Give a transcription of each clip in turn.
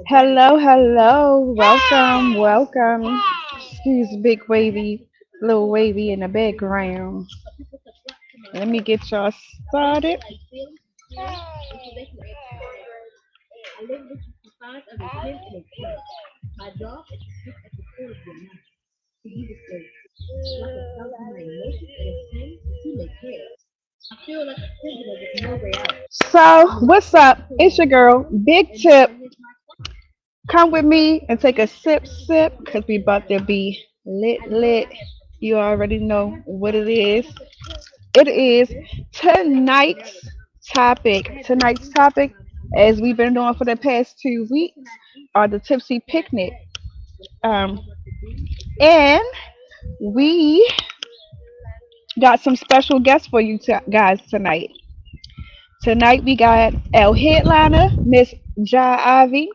Hello, hello. Welcome, welcome. Excuse Big Wavy, Little Wavy in the background. Let me get y'all started. So, what's up? It's your girl, Big Tip. Come with me and take a sip, because we about to be lit. You already know what it is. It is tonight's Tonight's topic, as we've been doing for the past 2 weeks, are the TipSee Picnic. Um, and we got some special guests for you guys tonight. Tonight we got our headliner, Miss Jai Ivy.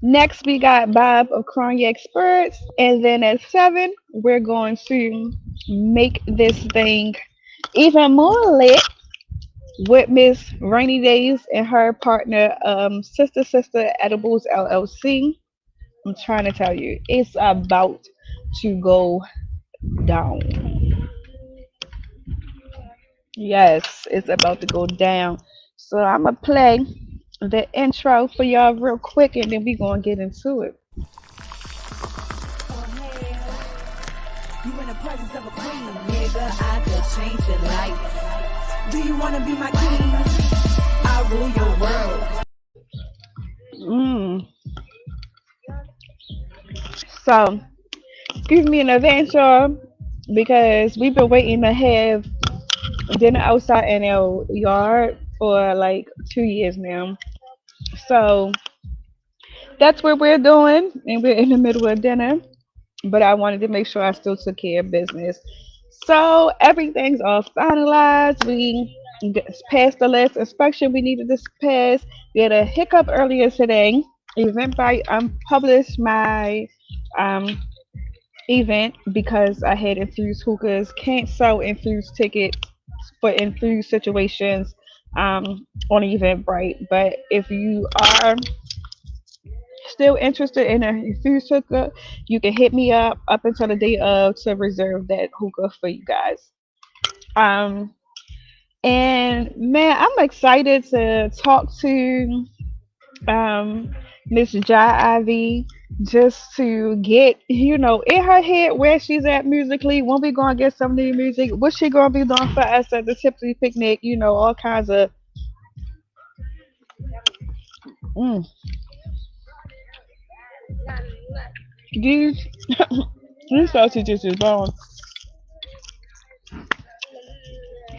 Next we got Bob of Kronyak Spirits, and then at 7 we're going to make this thing even more lit with Miss Rainy Days and her partner, Sister Sister Edibles LLC. I'm trying to tell you, it's about to go down. Yes, it's about to go down. So I'm gonna play the intro for y'all real quick, and then we gonna get into it. You in the presence of a queen, nigga. I could change your life. Do you wanna be my king? I rule your world. Mm. So excuse me in advance, y'all, because we've been waiting to have dinner outside in our yard for like 2 years now. So that's what we're doing, and we're in the middle of dinner. But I wanted to make sure I still took care of business. So everything's all finalized. We passed the last inspection we needed to pass. We had a hiccup earlier today. Eventbrite published my um, event because I had infused hookahs. Can't sell infused tickets for infused situations on Eventbrite. But if you are still interested in a infused hookah, you can hit me up until the day of to reserve that hookah for you guys. Um, and man, I'm excited to talk to um Miss Jai Ivy, just to get in her head where she's at musically. When we gonna get some new music? What she gonna be doing for us at the Tipsy Picnic? All kinds of. Mm, these these sausages is bomb.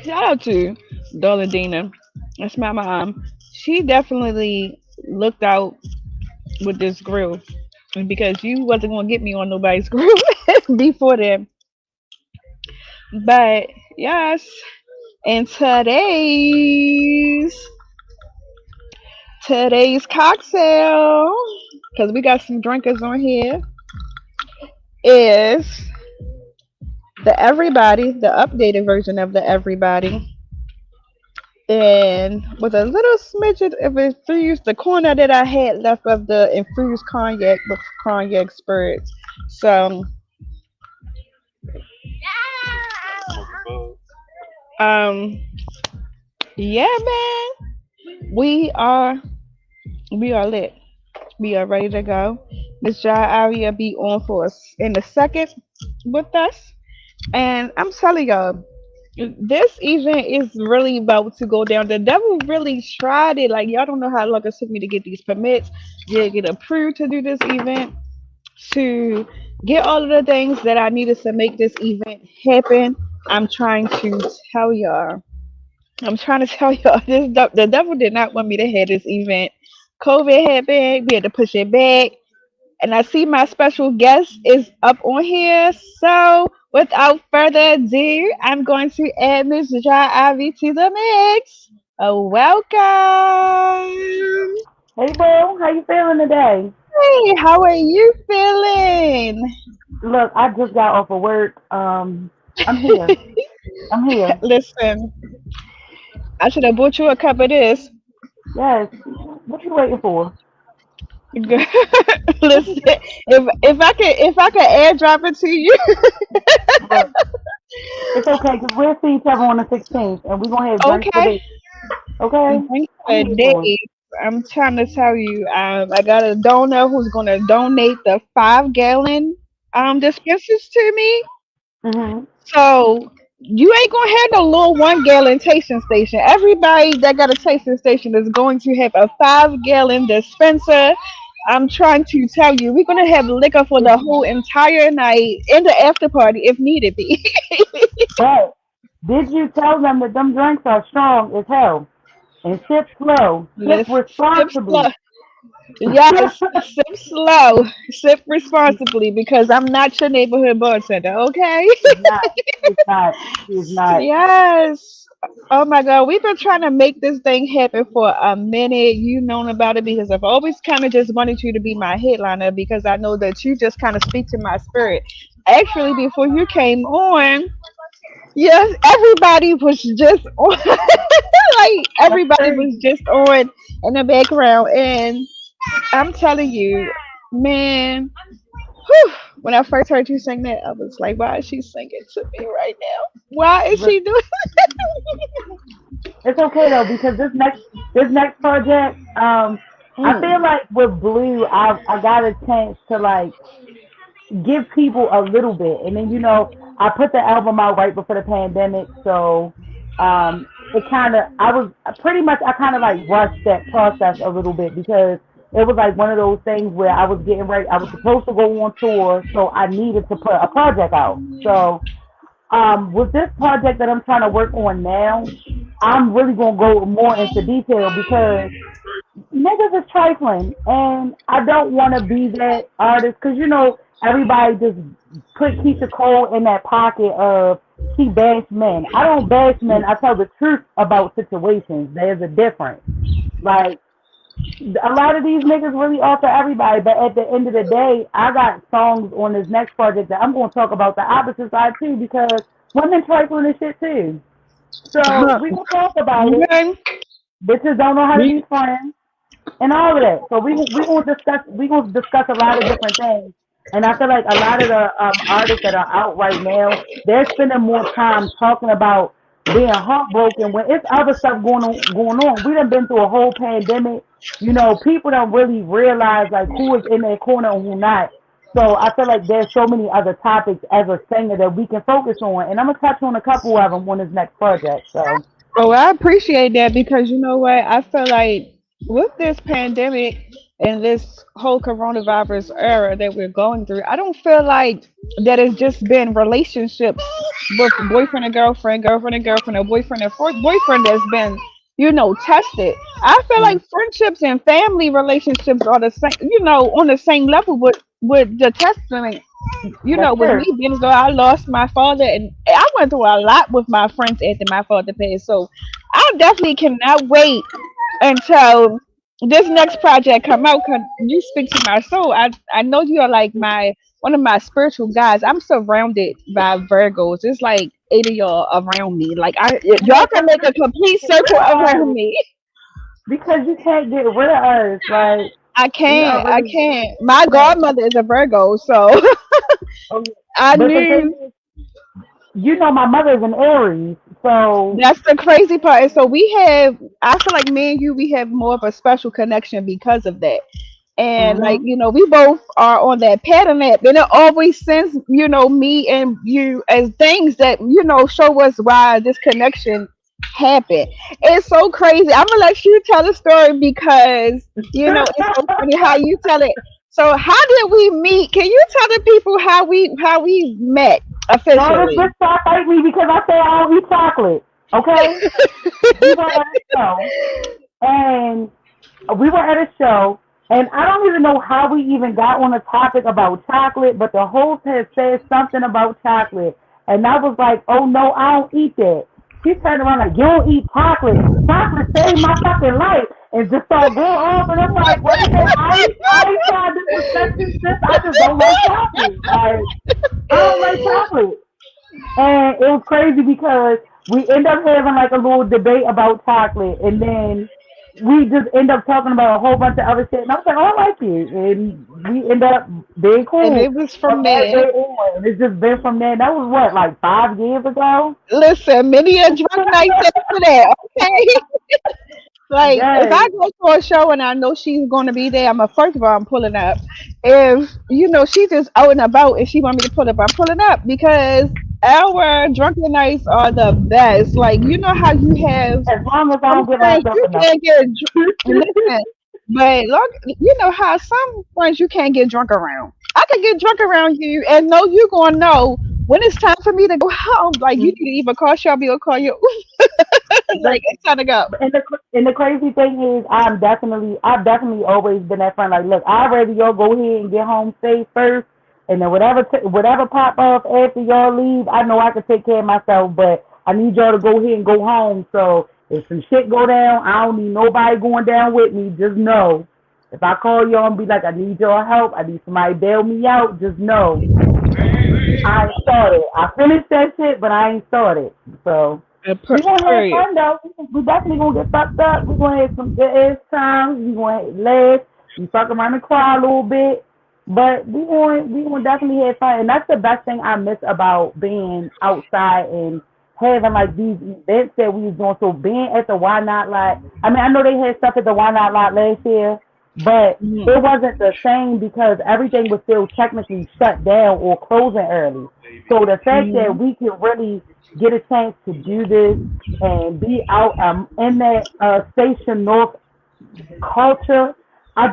Shout out to Doladina. That's my mom. She definitely looked out with this grill, because you wasn't gonna get me on nobody's grill before then. But yes, and today's cocktail, because we got some drinkers on here, is the Everybody, the updated version of the Everybody, and with a little smidget of infused, the corner that I had left of the infused cognac with cognac spirits. So, um, yeah, man, we are we are lit. We are ready to go. Miss Jai Aria be on for us in a second with us, and I'm telling y'all, this event is really about to go down. The devil really tried it. Like, y'all don't know how long it took me to get these permits, get approved to do this event, to get all of the things that I needed to make this event happen. I'm trying to tell y'all. I'm trying to tell y'all the devil did not want me to have this event. COVID happened. We had to push it back. And I see my special guest is up on here. So without further ado, I'm going to add Miss Jai Ivy to the mix. Welcome. Hey, Boo, how you feeling today? Hey, how are you feeling? Look, I just got off of work. I'm here. I'm here. Listen, I should have bought you a cup of this. Yes. What you waiting for? Girl, What you listen, if I could airdrop it to you, look? It's okay because we'll see each other on the 16th, and we're gonna have drinks for okay. days. Okay? Thanks I'm for here for it. days. I'm trying to tell you, I got a donor who's gonna donate the 5 gallon dispensers to me. Mhm. So you ain't gonna have no little 1 gallon tasting station. Everybody that got a tasting station is going to have a 5 gallon dispenser. I'm trying to tell you, we're gonna have liquor for Did the you? whole entire night in the after party if needed be. But did you tell them that them drinks are strong as hell and sip slow, sip Let's sip slow. responsibly? Yes, sip slow, sip responsibly because I'm not your neighborhood bartender, okay? She's not. She's not. She's not. Yes. Oh my God, we've been trying to make this thing happen for a minute. You known about it because I've always kind of just wanted you to be my headliner because I know that you just kind of speak to my spirit. Actually, before you came on, yes, everybody was just on, like That's everybody was crazy. just on in the background, and I'm telling you, man. Whew, when I first heard you sing that, I was like, why is she singing to me right now? Why is Look, she doing it's okay though because this next project, I feel mm. like with Blue, I got a chance to like give people a little bit. And then, I put the album out right before the pandemic. So it kind of, I was pretty much, I kind of like rushed that process a little bit because it was like one of those things where I was getting ready. I was supposed to go on tour. So I needed to put a project out. So with this project that I'm trying to work on now, I'm really going to go more into detail because niggas is trifling, and I don't want to be that artist because everybody just put Keisha Cole in that pocket of she bash men. I don't bash men. I tell the truth about situations. There's a difference. Like a lot of these niggas really offer everybody, but at the end of the day, I got songs on this next project that I'm going to talk about the opposite side too because women trifling and shit too. So we can talk about it. Okay. Bitches don't know how to We, be friends and all of that. So we gonna discuss a lot of different things. And I feel like a lot of the artists that are out right now, they're spending more time talking about being heartbroken when it's other stuff going on. We done been through a whole pandemic. People don't really realize like who is in their corner and who not. So I feel like there's so many other topics as a singer that we can focus on, and I'm gonna touch on a couple of them on this next project. So oh, I appreciate that because you know what? I feel like with this pandemic and this whole coronavirus era that we're going through, I don't feel like that it's just been relationships with boyfriend and girlfriend, or boyfriend and boyfriend that's been, tested. I feel mhm, like friendships and family relationships are the same, on the same level with the testament. that's With me true. being as though I lost my father, and I went through a lot with my friends after my father passed. So I definitely cannot wait until this next project come out. Cause you speak to my soul. I know you are like my one of my spiritual guys. I'm surrounded by Virgos. It's like 8 of y'all around me. Like Yeah, y'all can because make a complete get rid circle of around us. me. Because you can't get rid of us. Like I we are can't. I really can't. My yeah. godmother is a Virgo, so Oh, yeah. I But the thing knew. is, my mother's an Aries, so That's the crazy part. And so I feel like me and you, we have more of a special connection because of that. And like, mhm. we both are on that pattern map. And it always sends, me and you as things that, show us why this connection happened. It's so crazy. I'm gonna let you tell the story because, it's so funny how you tell it. So how did we meet? Can you tell the people how we met No, this officially? bitch try to fight me because I say I don't eat chocolate. Okay, we were at a show, and we were at a show, and I don't even know how we even got on a topic about chocolate, but the host had said something about chocolate, and I was like, oh no, I don't eat that. She turned around like, you don't eat chocolate. Chocolate saved my fucking life. And just started going off, and I'm like, wait a minute, I ain't trying to disrespect this shit. I just don't like chocolate. Like, I don't like chocolate. And it was crazy because we end up having like a little debate about chocolate, and then we just end up talking about a whole bunch of other shit. And I was like, oh, I like it. And we end up being And cool it was from from that there. day on. And it's just been from there. And that was what, like 5 years ago? Listen, many a drunk night after that, okay? Like, if Yes. I go to a show and I know she's going to be there, first of all, I'm pulling up. If, she's just out and about and she want me to pull up, I'm pulling up because our drunken nights are the best. Like, you know how you have As long as I some don't get friends locked up you enough. can't get, listen, but look, you know how some friends you can't get drunk around. I can get drunk around you and know you going to know when it's time for me to go home. Like, you need to either call Shelby or call you. But Like, it's time to go. and the crazy thing is, I've definitely always been that friend. Like, look, I'd rather y'all go ahead and get home safe first, and then whatever pop off after y'all leave, I know I can take care of myself. But I need y'all to go ahead and go home. So if some shit go down, I don't need nobody going down with me. Just know, if I call y'all and be like, I need y'all help, I need somebody to bail me out. Just know, I ain't started. I finished that shit, but I ain't started. So. We gonna have Period. fun though. We definitely gonna get fucked up. We gonna have some good ass times. We gonna laugh. We fuck around and cry a little bit, but we gonna definitely have fun. And that's the best thing I miss about being outside and having like these events that we was doing. So being at the Why Not Lot. I mean, I know they had stuff at the Why Not Lot last year, but Mhm. it wasn't the same because everything was still technically shut down or closing early. So the fact that Mhm. we can really get a chance to do this and be out in that Station North culture, I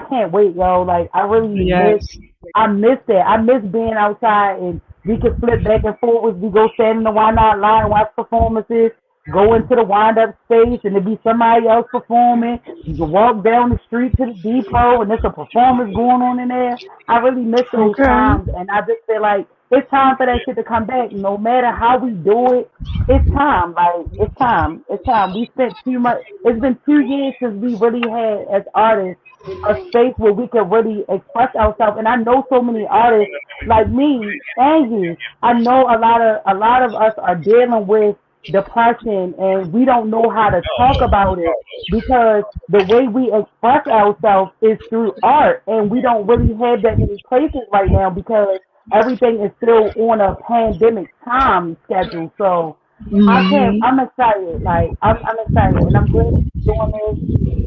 can't wait, yo. Like Yes. I miss that. I miss being outside and we could flip back and forth. We go stand in the Why Not line, watch performances, go into the wind up space and there be somebody else performing. You can walk down the street to the depot and there's a performance going on in there. I really miss those Okay. times and I just feel like it's time for that shit to come back. No matter how we do it, it's time. Like it's time. It's time. We spent too much. It's been 2 years since we really had as artists a space where we could really express ourselves. And I know so many artists like me and you. I know a lot of us are dealing with depression and we don't know how to talk about it because the way we express ourselves is through art and we don't really have that many places right now because everything is still on a pandemic time schedule. So Mhm. I'm excited. Like I'm excited and I'm glad that you're doing this.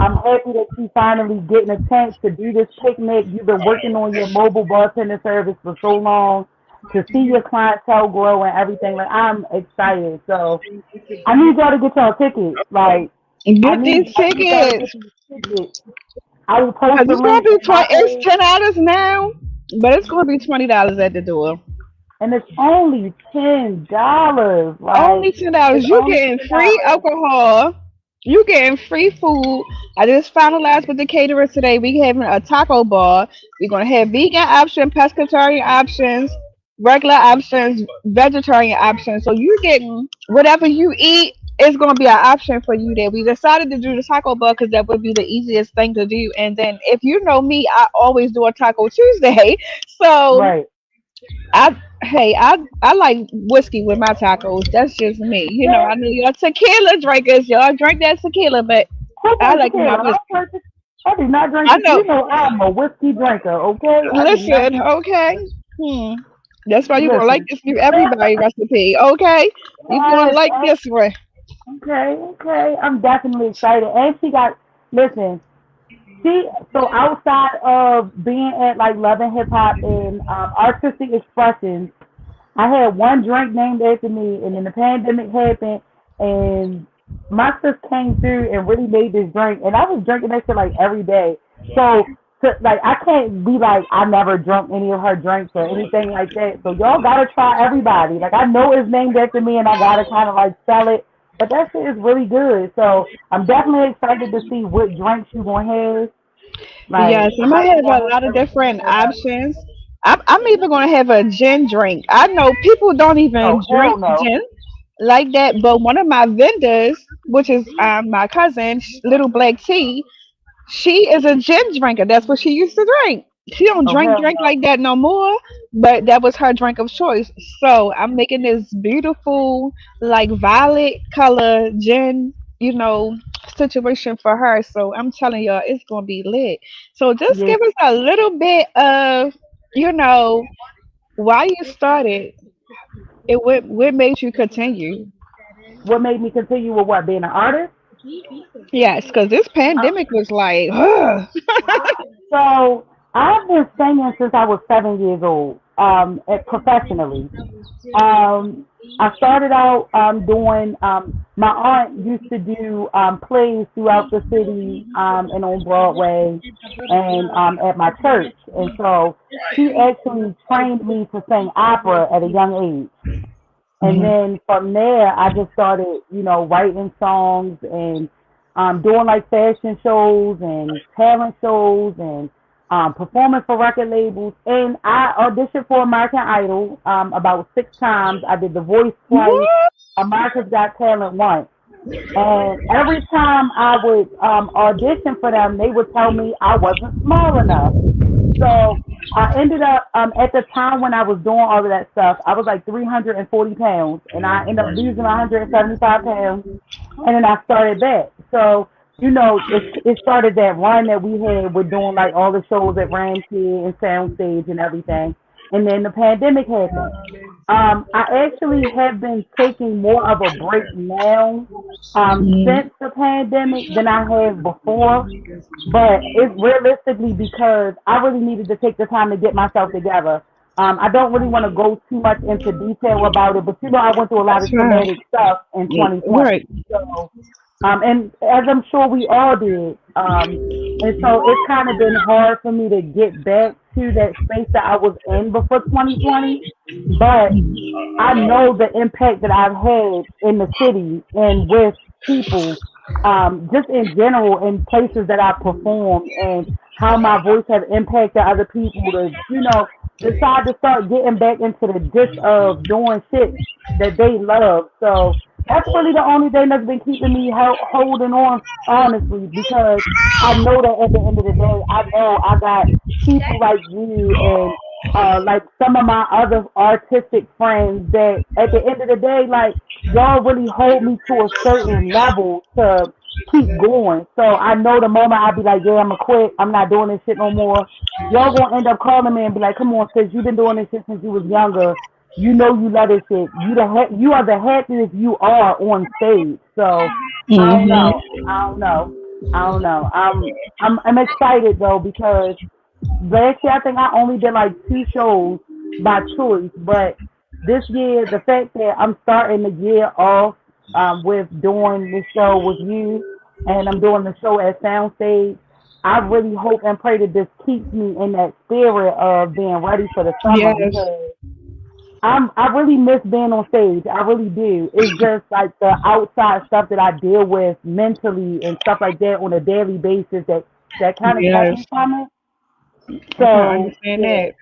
I'm happy that you finally getting a chance to do this picnic. You've been working on your mobile bartender service for so long to see your clientele grow and everything. Like I'm excited. So I need y'all to get y'all tickets. Like Get these I need y'all to get tickets. these tickets. I will Cause post the it's gonna link be in my it's page $10 now, but it's gonna be $20 at the door. and it's only $10. Only Like it's $10. You only getting free $10. alcohol. You getting free food. I just finalized with the caterers today. We having a taco bar. We're gonna have vegan options, pescatarian options, regular options, vegetarian options. So you getting whatever you eat. It's gonna be an option for you there. We decided to do the taco bar because that would be the easiest thing to do. And then if you know me, I always do a taco Tuesday. So Right. I like whiskey with my tacos. That's just me. I Yeah. know y'all tequila drinkers. Y'all drink that tequila, but Who I drinks like my tequila? I don't whiskey. drink tequila. I do not drink I tequila. know. You know I'm a whiskey drinker, okay? I do not Listen, drink okay. Hmm. That's why you're gonna like listen. this new everybody recipe, okay? You're gonna Yes, like this one. okay, okay. I'm definitely excited. And she got listen, she so outside of being at like Love and Hip Hop and artistic expressions, I had one drink named after me, and then the pandemic happened, and my sis came through and really made this drink, and I was drinking that shit like every day. So like I can't be like I never drunk any of her drinks or anything like that. So y'all gotta try everybody. Like I know it's named after me, and I gotta kind of like sell it, but that shit is really good. So I'm definitely excited to see what drinks you gonna have. Yes, Like I'm I gonna just have a want lot of everything to different go right. options. I'm even gonna have a gin drink. I know people don't even Oh drink hell no. gin like that, but one of my vendors, which is my cousin, Little Black Tea, she is a gin drinker. That's what she used to drink. She don't Oh drink hell drink no. like that no more, but that was her drink of choice. So I'm making this beautiful, like violet color gin, situation for her. So I'm telling y'all, it's gonna be lit. So just Yeah. give us a little bit of, you know, why you started. It what made you continue? What made me continue with what, being an artist? Yes, because this pandemic was like, ugh. So I've been singing since I was 7 years old, professionally. I started out doing. My aunt used to do plays throughout the city and on Broadway and at my church, and so she actually trained me to sing opera at a young age. And Mhm. then from there, I just started, writing songs and doing like fashion shows and talent shows and performing for record labels. And I auditioned for American Idol about 6 times. I did The Voice twice, What? America's Got Talent once. And every time I would audition for them, they would tell me I wasn't small enough. So I ended up at the time when I was doing all of that stuff, I was like 340 pounds, and I ended up losing 175 pounds, and then I started back. So it started that run that we had with doing like all the shows at Ramsey and Soundstage and everything, and then the pandemic happened. I actually have been taking more of a break now Mhm. since the pandemic than I have before, but it's realistically because I really needed to take the time to get myself together. I don't really want to go too much into detail about it, but I went through a lot of That's right. traumatic stuff in 2020. Right. So, and as I'm sure we all did, and so it's kind of been hard for me to get back to that space that I was in before 2020. But I know the impact that I've had in the city and with people, just in general, in places that I performed, and how my voice has impacted other people to, decide to start getting back into the gist of doing shit that they love. So that's really the only thing that's been keeping me holding on, honestly, because I know that at the end of the day, I know I got people like you and like some of my other artistic friends that at the end of the day, like y'all really hold me to a certain level to keep going. So I know the moment I'll be like, yeah, I'ma quit. I'm not doing this shit no more. Y'all gonna end up calling me and be like, come on, sis, you've been doing this shit since you was younger. You know you love this shit. You are the happiest you are on stage. So I don't Mhm. know. I don't know. I don't know. I'm excited though because last year I think I only did like 2 shows by choice, but this year the fact that I'm starting the year off with doing this show with you, and I'm doing the show at Soundstage, I really hope and pray that this keeps me in that spirit of being ready for the summer Yes. because I really miss being on stage. I really do. It's just like the outside stuff that I deal with mentally and stuff like that on a daily basis that kind of kept Yes. me from it. I can So understand yeah, that.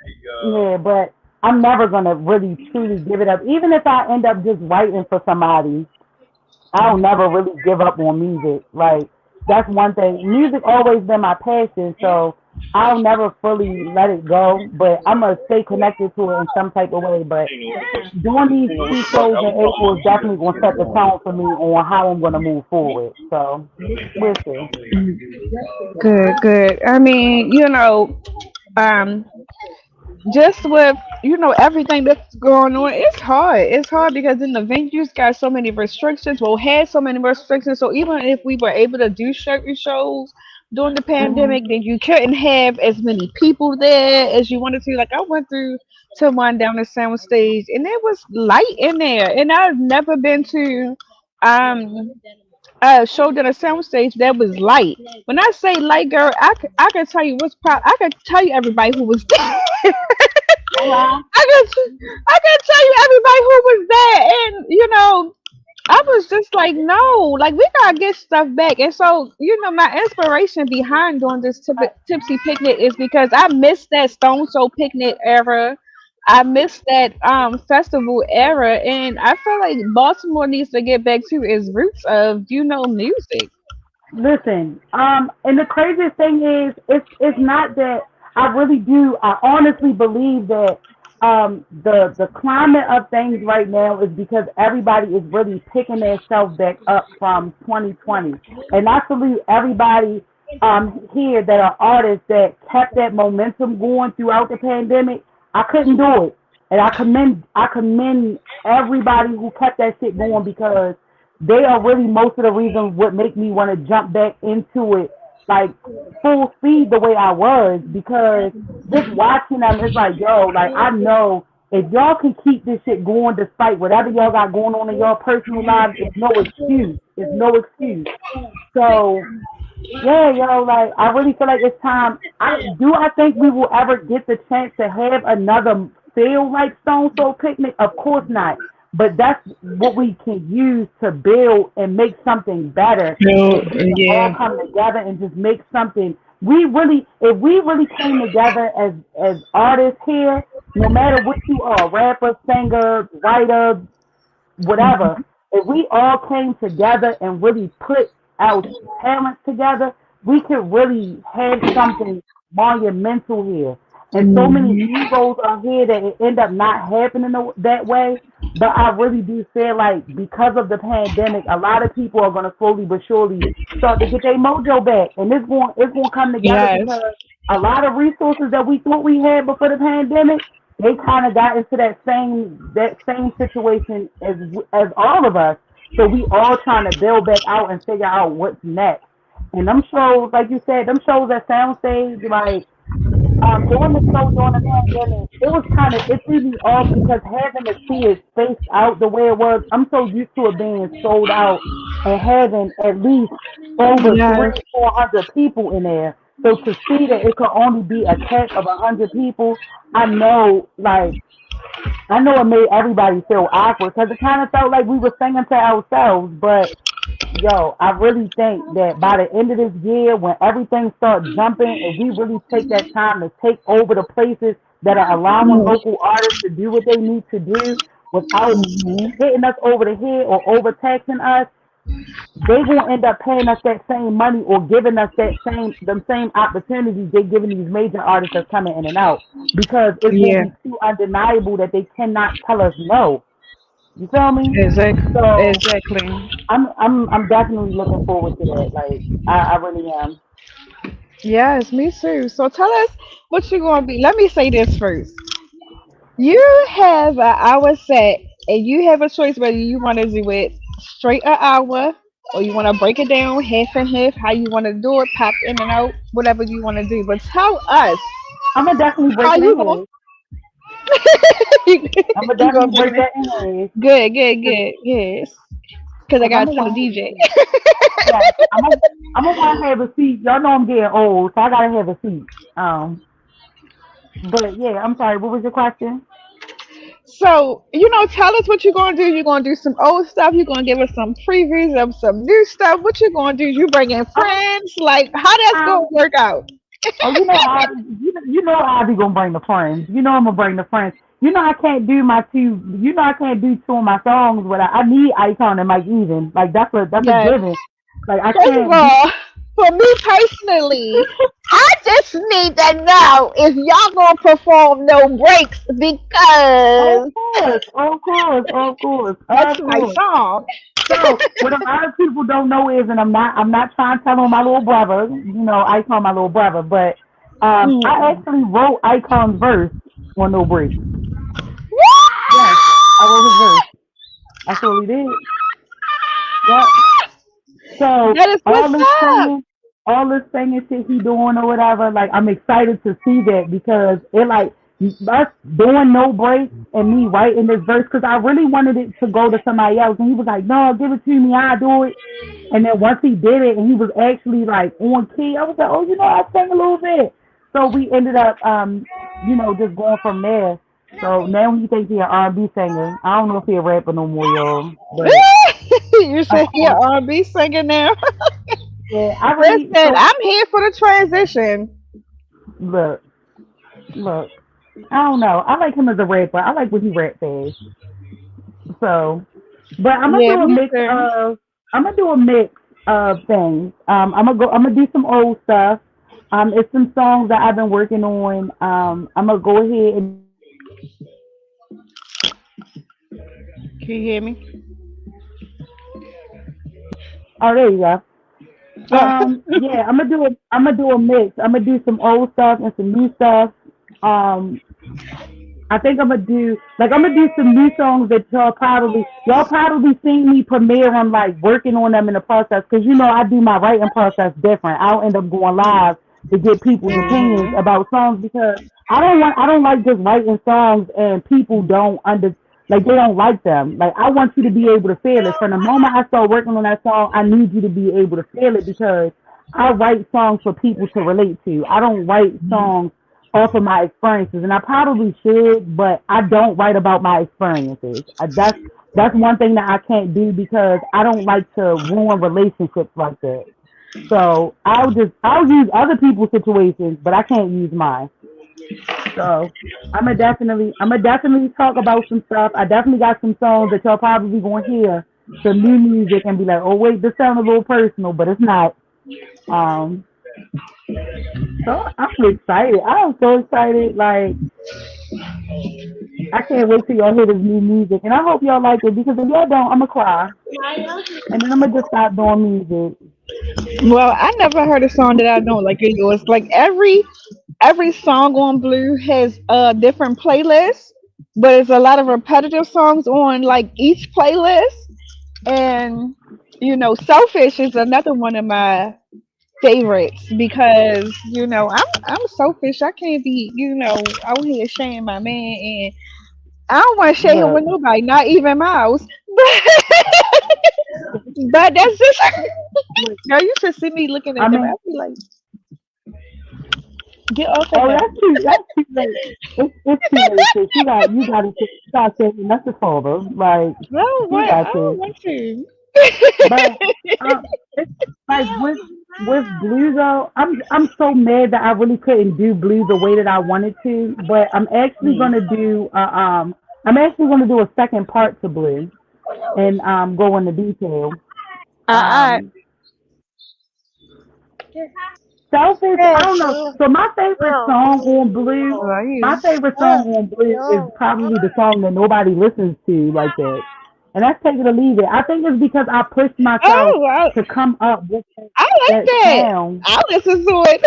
yeah, but I'm never gonna really truly give it up. Even if I end up just writing for somebody, I'll never really give up on music. Like that's one thing. Music always been my passion, so I'll never fully let it go. But I'm gonna stay connected to it in some type of way. But doing these 2 shows in April is definitely gonna set the tone for me on how I'm gonna move forward. So we'll see. Good, good. I mean, um, just with everything that's going on, it's hard. It's hard because then the venues got so many restrictions. Well, had so many restrictions. So even if we were able to do certain shows during the Hmm. pandemic, then you couldn't have as many people there as you wanted to. Like I went through to one down the sound stage, and it was light in there, and I've never been to um show at a sound stage that was light. When I say light, girl, I could tell you I could tell you everybody who was there. Okay. I could tell you everybody who was there, and I was just like, no, like we gotta get stuff back. And so, my inspiration behind doing this tipsy picnic is because I missed that Stone Soul picnic era. I missed that festival era, and I feel like Baltimore needs to get back to its roots of music. Listen, and the craziest thing is, it's not that I really do. I honestly believe that the climate of things right now is because everybody is really picking themselves back up from 2020, and I salute everybody here that are artists that kept that momentum going throughout the pandemic. I couldn't do it, and I commend everybody who kept that shit going because they are really most of the reason what make me want to jump back into it like full speed the way I was because just watching them, it's like, yo, like I know if y'all can keep this shit going despite whatever y'all got going on in your personal lives, it's no excuse. It's no excuse. So yeah, yo, like I really feel like it's time. I think we will ever get the chance to have another feel like Stone Soul Picnic? Of course not. But that's what we can use to build and make something better. No, If we can all yeah, come together and just make something. If we really came together as artists here, no matter what you are, rapper, singer, writer, whatever, if we all came together and really put our talents together, we could really have something monumental here. And so many egos are here that it end up not happening that way. But I really do feel like because of the pandemic, a lot of people are gonna slowly but surely start to get their mojo back, and it's going to come together yes, because a lot of resources that we thought we had before the pandemic, they kind of got into that same situation as all of us. So we all trying to build back out and figure out what's next. And them shows, like you said, them shows at Soundstage, like doing the show during the pandemic, it was kind of it threw me off because having to see it spaced out the way it was, I'm so used to it being sold out and having at least over yes, 300-400 people in there. So to see that it could only be a cap of 100 people, I know, like I know it made everybody feel awkward because it kind of felt like we were singing to ourselves. But yo, I really think that by the end of this year, when everything starts jumping, if we really take that time to take over the places that are allowing local artists to do what they need to do without hitting us over the head or overtaxing us, they gonna end up paying us that same money or giving us them same opportunities they giving these major artists that's coming in and out because it's gonna yeah, be too undeniable that they cannot tell us no. You feel me? exactly, So exactly. I'm definitely looking forward to that. Like I really am. Yes, me too. So tell us what you're gonna be. Let me say this first. You have an hour set, and you have a choice whether you want to do it straight an hour or you want to break it down half and half. How you want to do it, pop in and out, whatever you want to do. But tell us I'm gonna definitely break how it in you gonna half. I'm gonna you gonna definitely break break it that in half. Good, good, good. Yes. Because I Cause I'm got to gonna tell the want to have a DJ. seat. Yes, I'm gonna want to have a seat. Y'all know I'm getting old, so I gotta have a seat. But yeah, I'm sorry. What was your question? So, tell us what you're going to do. You're going to do some old stuff. You're going to give us some previews of some new stuff. What you going to do? You bringing Oh, friends? Like, how that's going um, to work out? oh, you know I be gonna bring the friends. You know I'm gonna bring the friends. You know I can't do my two. You know I can't do two of my songs without. I need Icon and Mike Even. Like that's a Yes. given. Like I First of can't do. all, for me personally, I just need to know if y'all going to perform No Breaks Of because course, of course, of course, that's of my course. song. So what a lot of people don't know is, and I'm not trying to tell on my little brother. You know, Icon my little brother, but I Mm. actually wrote Icon's verse on No Break. Yes, I wrote his What? verse. I surely did. Yep. So That is what's up. all this singing shit he doing or whatever, like I'm excited to see that because it like us doing no break and me writing this verse because I really wanted it to go to somebody else and he was like, no, give it to me, I'll do it. And then once he did it and he was actually like on key, I was like, oh, I sang a little bit. So we ended up, just going from there. So now he thinks he's an R&B singer. I don't know if he's a rapper no more, y'all. But You of said you're course, R&B singer now. yeah, I really Listen, so I'm here for the transition. look, look. I don't know. I like him as a rapper. I like when he rap fast. So, but Yeah, me too. I'm gonna do a mix of things. I'm gonna do some old stuff. It's some songs that I've been working on. I'm gonna go ahead and Can you hear me? Oh, there you go. Oh. Yeah, I'm gonna do a mix. I'm gonna do some old stuff and some new stuff. Um, I think I'm gonna do some new songs that y'all probably seen me premiere on, like working on them in the process, because I do my writing process different. I'll end up going live to get people's opinions Mhm. about songs, because I don't like just writing songs and people don't like they don't like them. Like, I want you to be able to feel it. From the moment I start working on that song, I need you to be able to feel it, because I write songs for people to relate to. I don't write songs off of my experiences, and I probably should, but I don't write about my experiences. That's one thing that I can't do, because I don't like to ruin relationships like that. So I'll use other people's situations, but I can't use mine. So I'm gonna definitely talk about some stuff. I definitely got some songs that y'all probably gonna hear some new music and be like, oh wait, this sounds a little personal, but it's not. Um, so I'm excited. I'm so excited. Like, I can't wait till y'all hear this new music, and I hope y'all like it, because if y'all don't, I'ma cry, and then I'ma just stop doing music. Well, I never heard a song that I don't like of yours. Like every song on Blue has a different playlist, but it's a lot of repetitive songs on like each playlist. And Selfish is another one of my favorites because I'm selfish. I can't be out here sharing my man, and I don't want to share him with Look, nobody, not even Miles. But that's just look, girl. You should see me looking I at them. I mean, be like, get off of oh, him. that's too. That's too late. It's too late, sis. You gotta say that's the father. Like, you I got don't to. want to. But it's like with blues though, I'm so mad that I really couldn't do blues the way that I wanted to. But I'm actually gonna do a second part to blue, and go into detail. I Um, Selfish, I don't know. So love my you. favorite song on Blue is probably the song that nobody listens to like that. And that's Take It or Leave It. I think it's because I pushed myself Oh, to come up with I like that that. sound. I listen to it.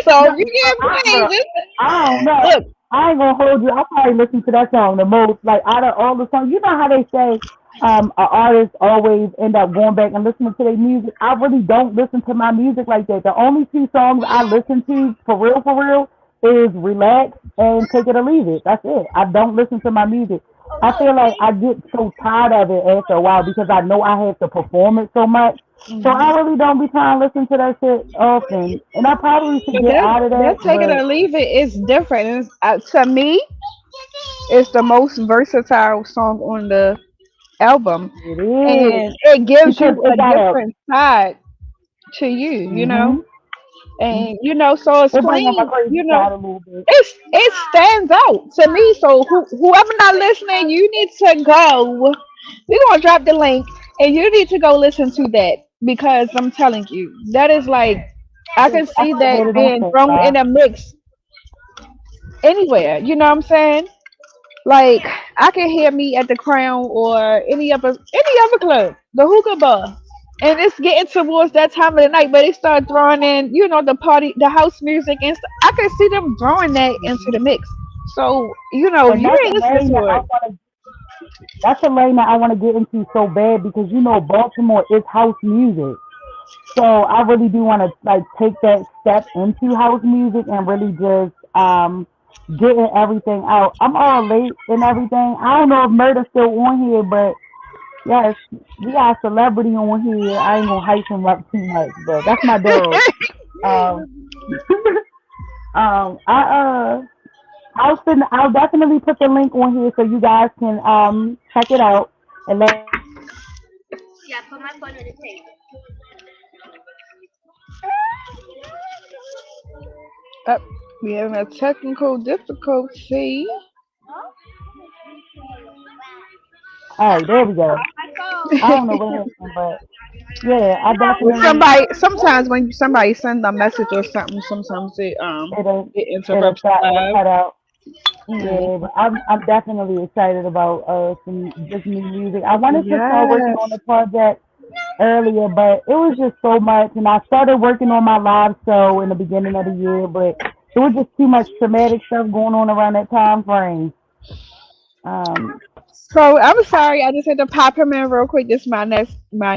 So No, if you get look, played, I don't know. listen. Look, I ain't gonna hold you. I probably listen to that song the most. Like, out of all the songs, you know how they say, an artist always end up going back and listening to their music. I really don't listen to my music like that. The only two songs I listen to for real, is Relax and Take It or Leave It. That's it. I don't listen to my music. I feel like I get so tired of it after a while, because I know I have to perform it so much. So I really don't be trying to listen to that shit often. And I probably should but get out of that that, take it but or leave it is different. To me, it's the most versatile song on the album, it is, and it gives because you it a got a different side to you. mhm. And so it's It bring up my plain. crazy side a little bit. It stands out to me. So whoever not listening, you need to go. We're gonna drop the link, and you need to go listen to that because I'm telling you, that is like I Yeah, can I see still that had it on being thrown standby. in a mix anywhere. You know what I'm saying? Like I can hear me at the Crown or any other club, the hookah bar, and it's getting towards that time of the night. But they start throwing in, the party, the house music, and I can see them throwing that into the mix. So And you ain't listening to it. that's a lane that I want to get into so bad, because Baltimore is house music. So I really do want to, like, take that step into house music and really just getting everything out. I'm all late and everything. I don't know if Murder's still on here, but yes, we got a celebrity on here. I ain't gonna hype him up too much, but that's my dog. Um, um, I I'll definitely put the link on here so you guys can check it out and let me know what y'all think. Uh, we having a technical difficulty. All right, there we go. I don't know what happened, but yeah, I When definitely sometimes when somebody send a message or something, sometimes it it'll it it'll interrupts start it'll live. cut out. Mm. Yeah, but I'm definitely excited about some just new music. I wanted to start working on Yes. the project earlier, but it was just so much. And I started working on my live show in the beginning of the year, but it was just too much traumatic stuff going on around that time frame. Um, So I'm sorry, I just had to pop him in real quick. This is my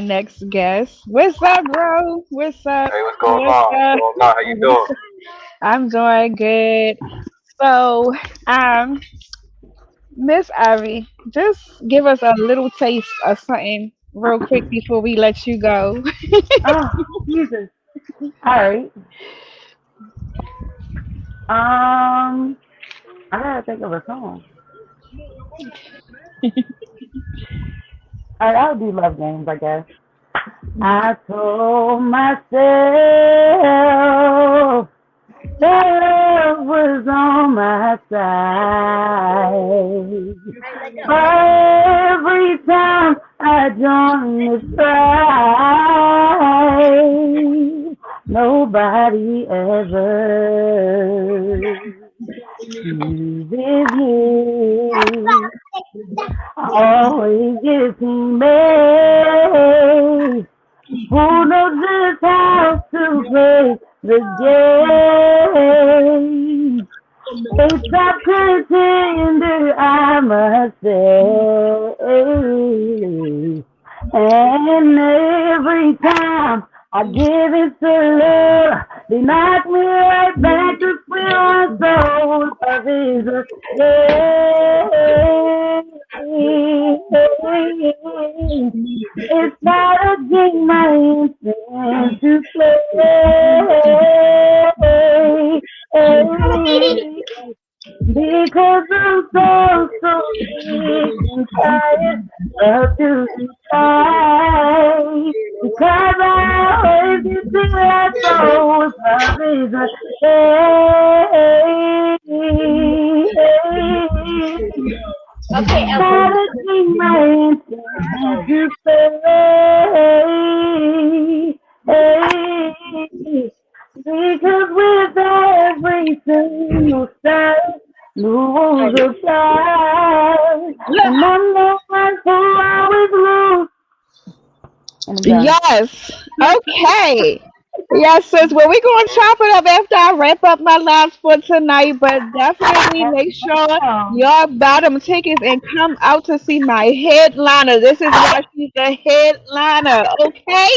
next guest. What's up, bro? What's up? Hey, what's going What's on? What's up? going on? How you doing? I'm doing good. So, Miss Ivy, just give us a little taste of something real quick before we let you go. oh, Jesus. All right. I gotta think of a song. All right, I'll do love games, I guess. I told myself love was on my side. Every time I join the fight, nobody ever chooses you. Always getting me. Who knows just how to play the game? It's a contender, I must say. And every time I give it to love, they knock me right back to square one. So love is a game. It's not a game I intend to play. Because I'm so sick and tired of losing fight. Because I always get to let go of love is a game. Not a thing my intention to say. Because with every single step, rules apply. And I know I will always lose. And I'm done. Yes. Okay. Yes, sis. Well, we're going to chop it up after I wrap up my lives for tonight, but definitely make sure Oh, y'all buy them tickets and come out to see my headliner. This is why she's the headliner. Okay?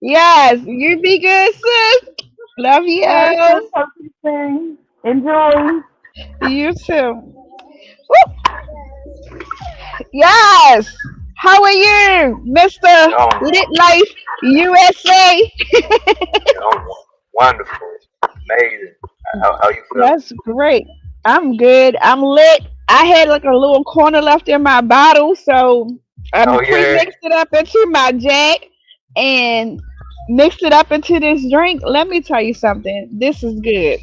Yes. You be good, sis. Love all right, so you. talk to you soon. Enjoy. You too. Woo. Yes. How are you, Mr. You know, Lit Life USA? wonderful, amazing. How you feeling? That's great. I'm good. I'm lit. I had like a little corner left in my bottle, so I Oh yeah, pre-mixed it up into my jack and mixed it up into this drink. Let me tell you something. This is good.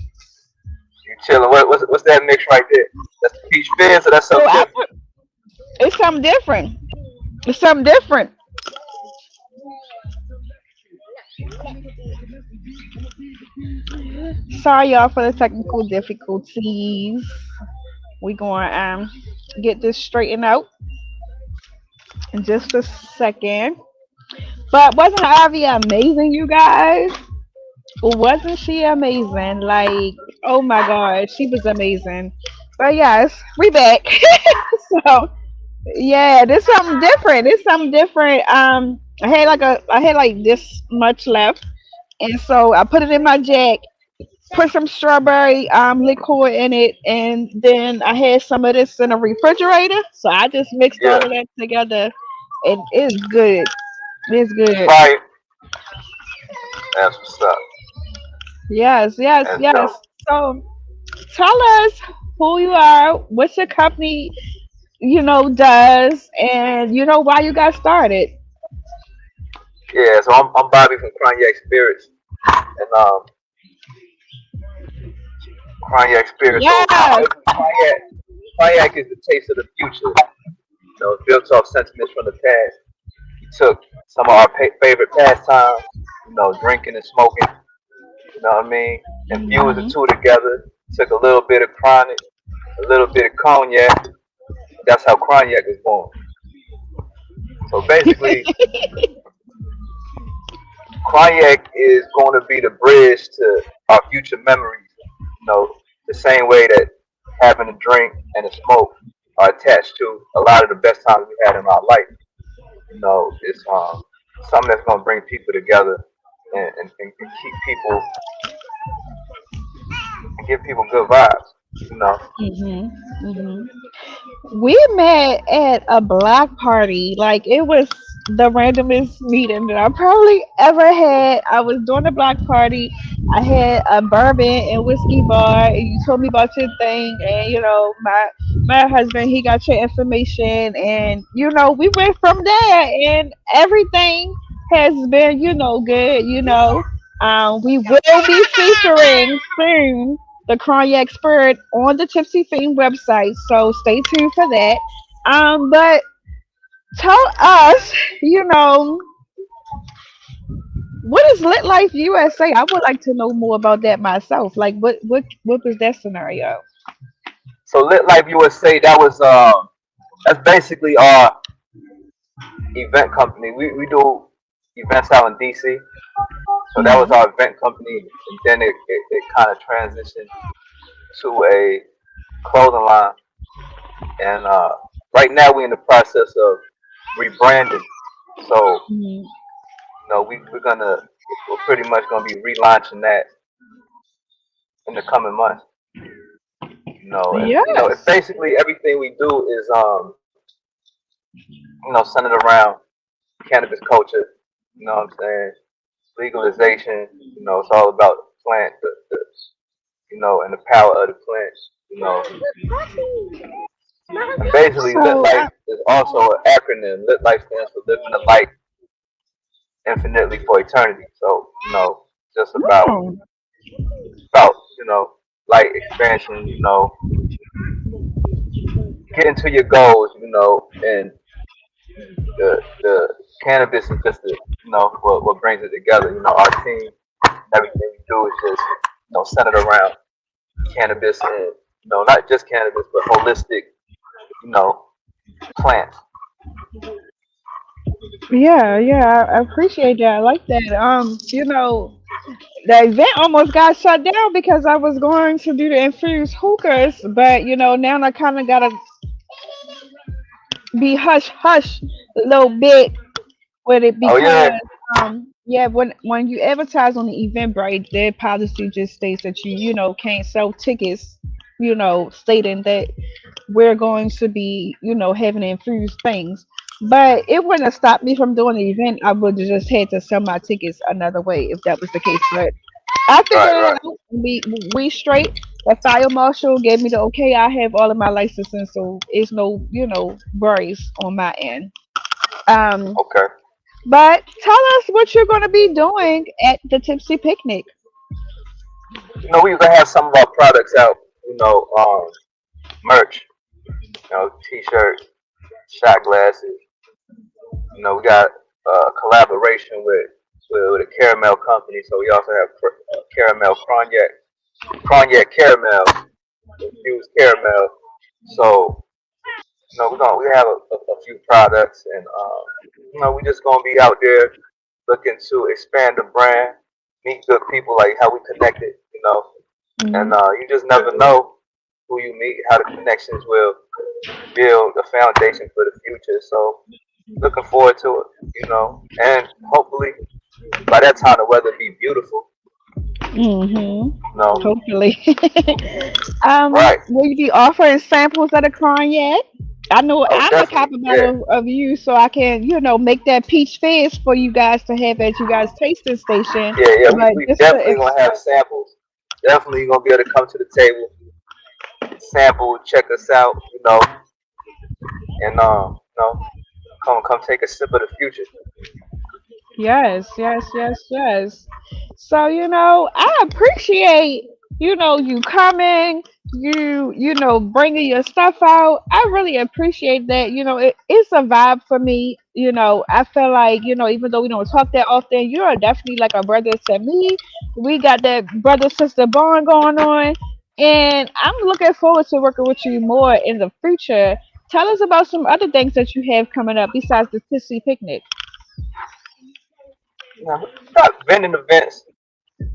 you chilling? What's that mix right there? That's the peach fizz, or that's So something I different? put it's something different. It's something different. Sorry y'all for the technical difficulties. We going to get this straightened out in just a second. But wasn't Ivy amazing, you guys? Wasn't she amazing? Like, oh my god, she was amazing. But yes, we back. So yeah, this something different. It's something different. I had like this much left, and so I put it in my jack. Put some strawberry liqueur in it, and then I had some of this in the refrigerator. So I just mixed all Yeah, of that together, and it's good. It's good. fire. That's what's up. Yes, yes, That's yes. dope. So tell us who you are, what your company, does, and why you got started. Yeah, so I'm Bobby from Kronyak Spirits, and Kronyak Spirits. So Yes. basically, Kronyak is the taste of the future. It's built off sentiments from the past. We took some of our favorite pastimes, drinking and smoking. You know what I mean? And fused the Hmm. two together. Took a little bit of chronic, a a little bit of cognac. That's how Kronyak is born. So basically, Kronyak is going to be the bridge to our future memories. The same way that having a drink and a smoke are attached to a lot of the best times we had in our life. It's something that's going to bring people together and keep people and give people good vibes. You know. Mhm. Mhm. We met at a block party. Like it was the randomest meeting that I probably ever had. I was doing a block party. I had a bourbon and whiskey bar, and you told me about your thing. And my husband, he got your information, and we went from there, and everything has been good. We will be featuring soon the Kronyak Spirit on the Tipsy Theme website, so stay tuned for that. But tell us, what is Lit Life USA? I would like to know more about that myself. Like, what was that scenario? So Lit Life USA, that's basically our event company. We do events out in DC. So that was Hmm. our event company, and then it kind of transitioned to a clothing line. And right now we're in the process of rebranding. So Hmm. we're pretty much gonna be relaunching that in the coming months. And it's Yes. basically everything we do is centered around cannabis culture. You know what I'm saying? Legalization. It's all about the plant, and the power of the plant. You know, and basically, Lit So, Life is also an acronym. Lit Life stands for living the light infinitely for eternity. So, just oh, about light expansion. Getting to your goals. And the cannabis is just what brings it together. Our team, everything we do is just centered around cannabis and not just cannabis but holistic you know plants. yeah, yeah, I appreciate that. I like that. The event almost got shut down because I was going to do the infused hookahs, but now I kind of gotta be hush hush a little bit with it Oh because yeah, yeah, when you advertise on the Eventbrite, their policy just states that you can't sell tickets, stating that we're going to be having infused things. But it wouldn't have stopped me from doing the event. I would have just had to sell my tickets another way if that was the case. But I figured right, it right. out. We straight. The fire marshal gave me the okay. I have all of my licensing, so it's no worries on my end. Um, Okay. but tell us what you're going to be doing at the Tipsy Picnic. We even have some of our products out. Merch. T-shirts, shot glasses. We got a collaboration with a caramel company, so we also have caramel cognac caramel, infused caramel. So we have a few products, and we just gonna be out there looking to expand the brand, meet good people like how we connected, and Hmm. you just never know who you meet, how the connections will build a foundation for the future. So looking forward to it, and hopefully by that time the weather be beautiful, Hmm. you know. Hopefully. Right. Will you be offering samples of the cognac? I know Oh, I'm a copper definitely. bottle Yeah. of you, so I can, make that peach fizz for you guys to have at you guys' tasting station. Yeah, yeah. We, But we just to definitely gonna have samples. Definitely gonna be able to come to the table, sample, check us out, and come take a sip of the future. yes, yes, yes, yes. So, I appreciate, you coming, bringing your stuff out. I really appreciate that. It's a vibe for me. I feel like, even though we don't talk that often, you are definitely like a brother to me. We got that brother sister bond going on. And I'm looking forward to working with you more in the future. Tell us about some other things that you have coming up besides the TipSee Picnic. We got vending events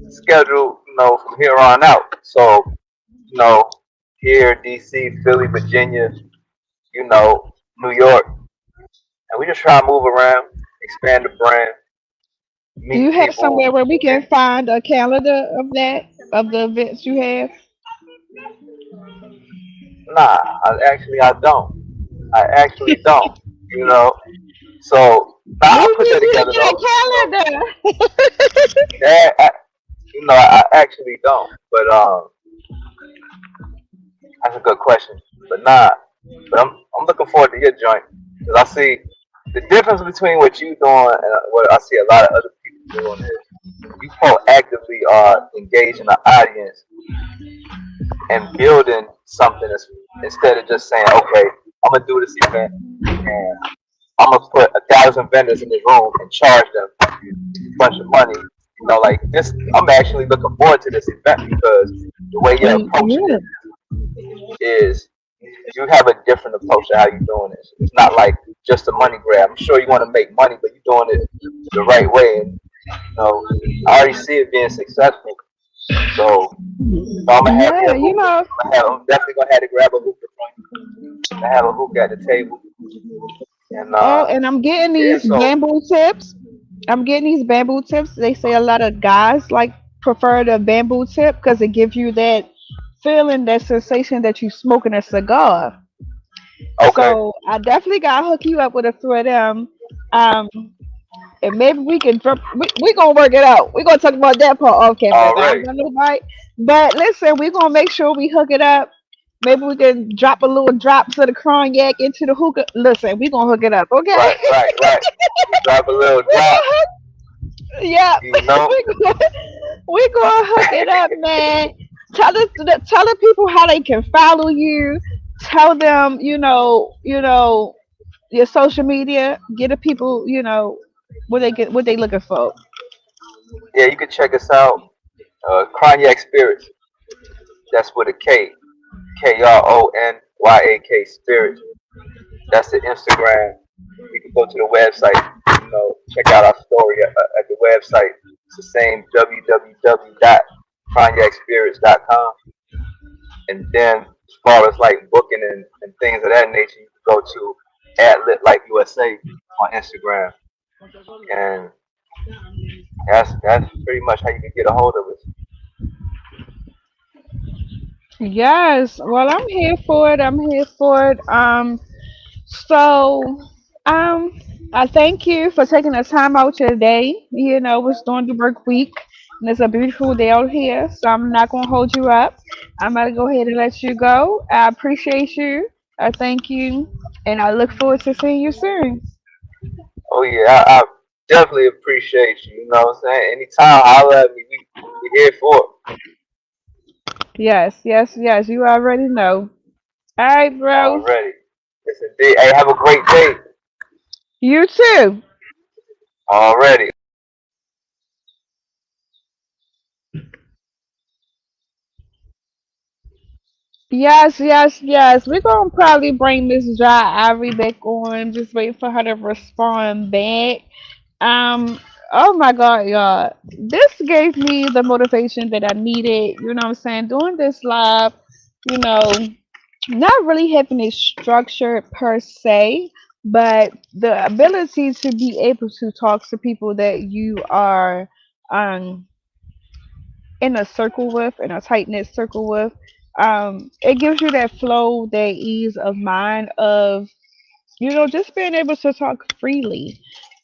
scheduled, from here on out. So, you know, here, DC, Philly, Virginia, New York, and we just try to move around, expand the brand, Do you meet have people, somewhere where we can and find a calendar of that, of the events you have? nah, I don't. I actually don't. You know, so nah, We I'll put need that you to together get though. a calendar. Yeah, I actually don't. But that's a good question. But nah, but I'm looking forward to your joint because I see the difference between what you doing and what I see a lot of other people doing is you proactively are engaging the audience and building something instead of just saying, okay, I'm gonna do this event and I'm gonna put 1,000 vendors in this room and charge them a bunch of money. Like this, I'm actually looking forward to this event because the way you're approaching Yeah. it is you have a different approach to how you're doing this. It's not like just a money grab. I'm sure you want to make money, but you're doing it the right way. And I already see it being successful. So, I'm gonna have me Yeah, a hookah. I'm definitely gonna have to grab a hookah from you. I have a hookah at the table, and oh, and I'm getting yeah. these So, bamboo tips. I'm getting these bamboo tips. They say a lot of guys like prefer the bamboo tip because it gives you that feeling, that sensation that you smoking a cigar. okay, So I definitely gotta hook you up with a few of them. Um, and maybe we can drop. We gonna work it out. We gonna talk about that part off camera. I already. don't know, right? But listen, we gonna make sure we hook it up. Maybe we can drop a little drops of the cognac into the hookah. Listen, we gonna hook it up, okay? Right, right, right. You drop a little we drop, gonna hook. Yeah, you know. we gonna hook it up, man. Tell the people how they can follow you. Tell them, your social media. Get the people, what they looking for. Yeah, you can check us out. Kronyak Spirits. That's with a K. KRONYAK Spirits. That's the Instagram. You can go to the website. Check out our story at the website. It's the same www.cognac-spirits.com. And then as far as like booking and things of that nature, you can go to @lit like USA on Instagram. And that's pretty much how you can get a hold of us. Yes, well, I'm here for it. I'm here for it. So, um, I thank you for taking the time out today. It's during the work week, and it's a beautiful day out here. So I'm not gonna hold you up. I'm gonna go ahead and let you go. I appreciate you. I thank you, and I look forward to seeing you soon. Oh yeah, I definitely appreciate you. You know what I'm saying? Anytime, holler at me. We here for it. Yes, yes, yes. You already know. All right, bro. Already. Yes, indeed. Hey, have a great day. You too. Already. Yes, yes, yes. We're gonna probably bring Miss Dry Ivory back on. Just wait for her to respond back. Um, oh my God, y'all. This gave me the motivation that I needed. You know what I'm saying? Doing this live, you know, not really having it structured per se, but the ability to be able to talk to people that you are um in a circle with, in a tight knit circle with. It gives you that flow, that ease of mind of, just being able to talk freely.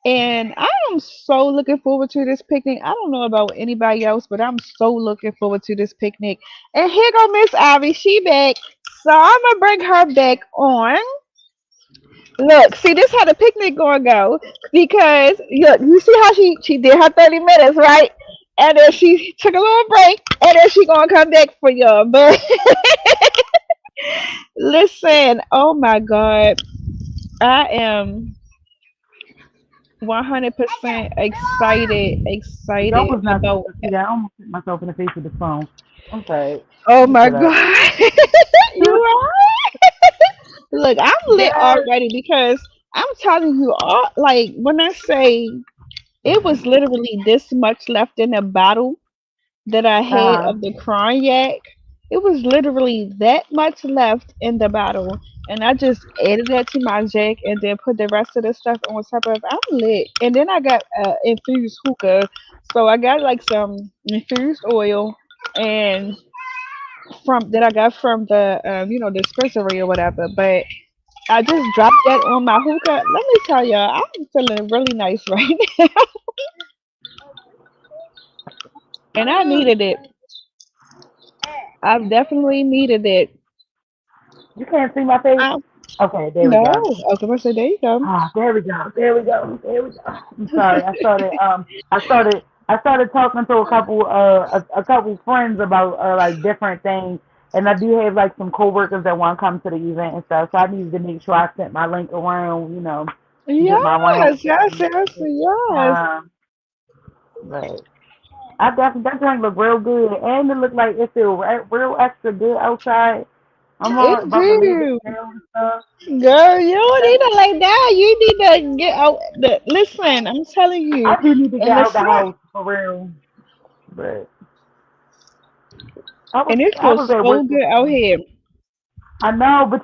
And I am so looking forward to this picnic. I don't know about anybody else, but I'm so looking forward to this picnic. And here go Miss Ivy, she back. So I'm gonna bring her back on. Look, see this how the picnic gonna go because look, you see how she did her 30 minutes, right? And then she took a little break, and then she gonna come back for y'all. But listen, oh my God, I am 100% excited, Y'all excited was not supposed about. to see that. I almost hit myself in the face with the phone. I'm sorry. Oh Let me my shut up. god, you are. Look, I'm lit Yes. already because I'm telling you all. Like when I say it was literally this much left in the bottle that I had Uh, of the Kronyak. It was literally that much left in the bottle, and I just added that to my jack, and then put the rest of the stuff on top of. I'm lit, and then I got infused hookah, so I got like some infused oil, and from that I got from the dispensary or whatever. But I just dropped that on my hookah. Let me tell y'all, I'm feeling really nice right now, and I needed it. I've definitely needed it. you can't see my face. I, Okay, there we no, go. okay, I said there you go. Ah, there we go. There we go. There we go. I'm sorry. I started talking to a couple friends about like different things, and I do have like some coworkers that want to come to the event and stuff. So I needed to make sure I sent my link around. Get my round. Yes, yes, yes, yes. Um, but that drink look real good, and it look like it feel real extra good outside. I'm It about to lay do. down and stuff. Girl, you don't need to like that. You need to get out. Listen, I'm telling you, I do need to get in the out the front, house for real, but and it I feels was at so work this good out morning. here. I know, but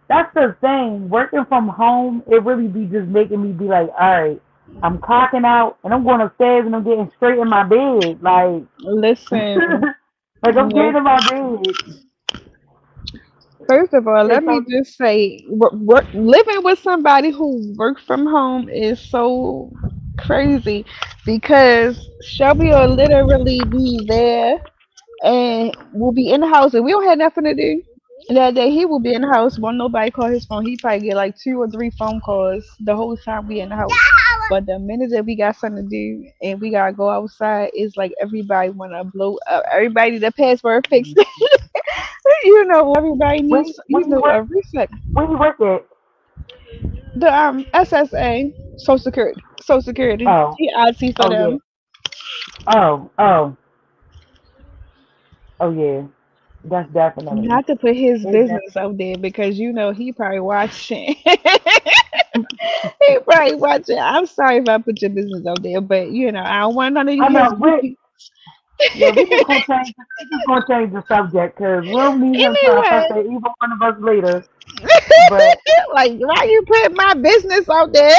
that's the thing. Working from home, it really be just making me be like, all right, I'm clocking out and I'm going upstairs and I'm getting straight in my bed. Like, Listen, like I'm getting no. in my bed. First of all, let It's me so, just say, living with somebody who works from home is so crazy because Shelby will literally be there and we'll be in the house and we don't have nothing to do. That day he will be in the house, won't nobody call his phone. He probably get like 2 or 3 phone calls the whole time we in the house. But the minute that we got something to do and we gotta go outside, it's like everybody wanna blow up. Everybody the password fixed. Everybody when needs when you work a reset. when you work it. The SSA, Social Security, Oh, he IT for oh yeah. them. Oh, oh, oh yeah. That's definitely. Not to put his It business out there because he probably watching. He probably watching. I'm sorry if I put your business out there, but I don't want none of I his know. goofy. Yeah, we just gonna change the subject because we don't need him trying to fuss Anyway, at either one of us later. But like why you put my business out there?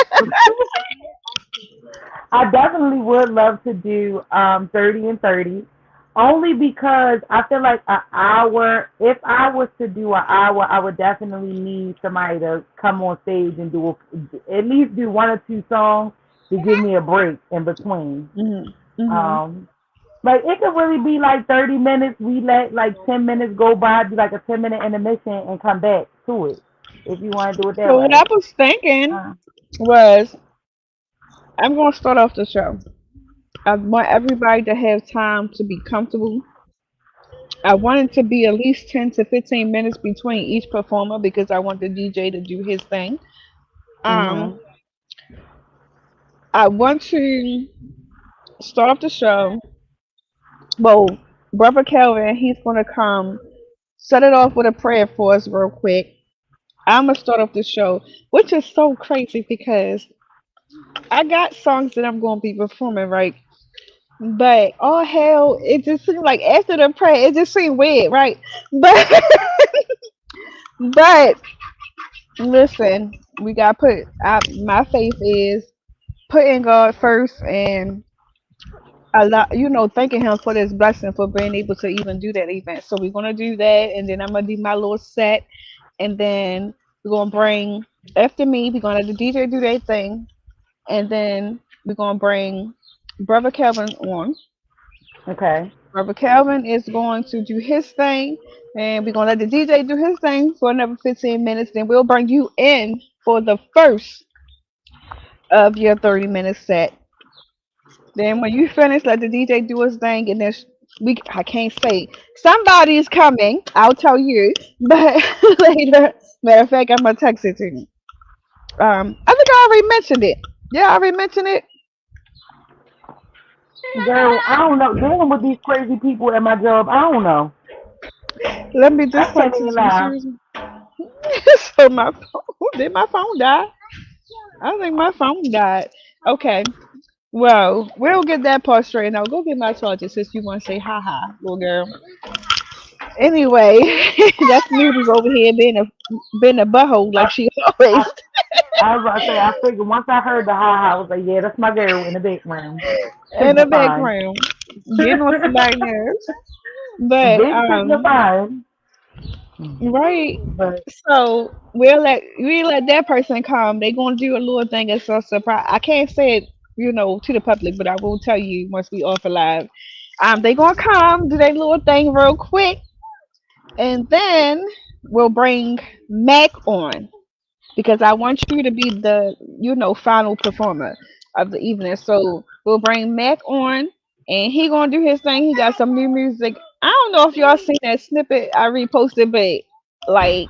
I definitely would love to do 30 and 30, only because I feel like an hour. If I was to do an hour, I would definitely need somebody to come on stage and at least do one or two songs to give me a break in between. Hmm. Hmm. Um, Like it could really be like 30 minutes. We let like 10 minutes go by, do like a 10 minute intermission, and come back to it. If you want to do it that So what way. I was thinking Uh, was, I'm gonna start off the show. I want everybody to have time to be comfortable. I want it to be at least 10 to 15 minutes between each performer because I want the DJ to do his thing. Um, mhm. I want to start off the show. Well, Brother Kelvin, he's gonna come set it off with a prayer for us real quick. I'm gonna start off the show, which is so crazy because I got songs that I'm gonna be performing, right? But all hell, it just seemed like after the prayer, it just seemed weird, right? But but listen, we got my faith is putting God first and thanking Him for this blessing for being able to even do that event. So we're gonna do that, and then I'm gonna do my little set, and then we're gonna bring after me. We're gonna let the DJ do their thing, and then we're gonna bring Brother Kevin on. Okay. Brother Calvin is going to do his thing, and we're gonna let the DJ do his thing for another 15 minutes. Then we'll bring you in for the first of your 30-minute set. Then when you finish, let the DJ do his thing, and then I can't say somebody's coming. I'll tell you, but later. Matter of fact, I'm gonna text it to you. I think I already mentioned it. Yeah, I already mentioned it. Girl, I don't know. Dealing with these crazy people at my job, I don't know. Let me I just can't text it even to you, lie. Susan. So my phone, did my phone die? I think my phone died. Okay. Well, we'll get that part straight. Now go get my charger since you want to say ha ha, little girl. Anyway, that's Noodles over here being a butthole I, like she I, always I was about to say, I figured once I heard the ha ha, I was like, yeah, that's my girl in the background. in the Signifying. background, getting on somebody's nerves. But Big signifying. right. But So we'll let that person come. They gonna do a little thing as a surprise. I can't say it, to the public, but I will tell you once we off live. They gonna come, do their little thing real quick, and then we'll bring Mac on because I want you to be the final performer of the evening. So we'll bring Mac on, and he gonna do his thing. He got some new music. I don't know if y'all seen that snippet I reposted, but like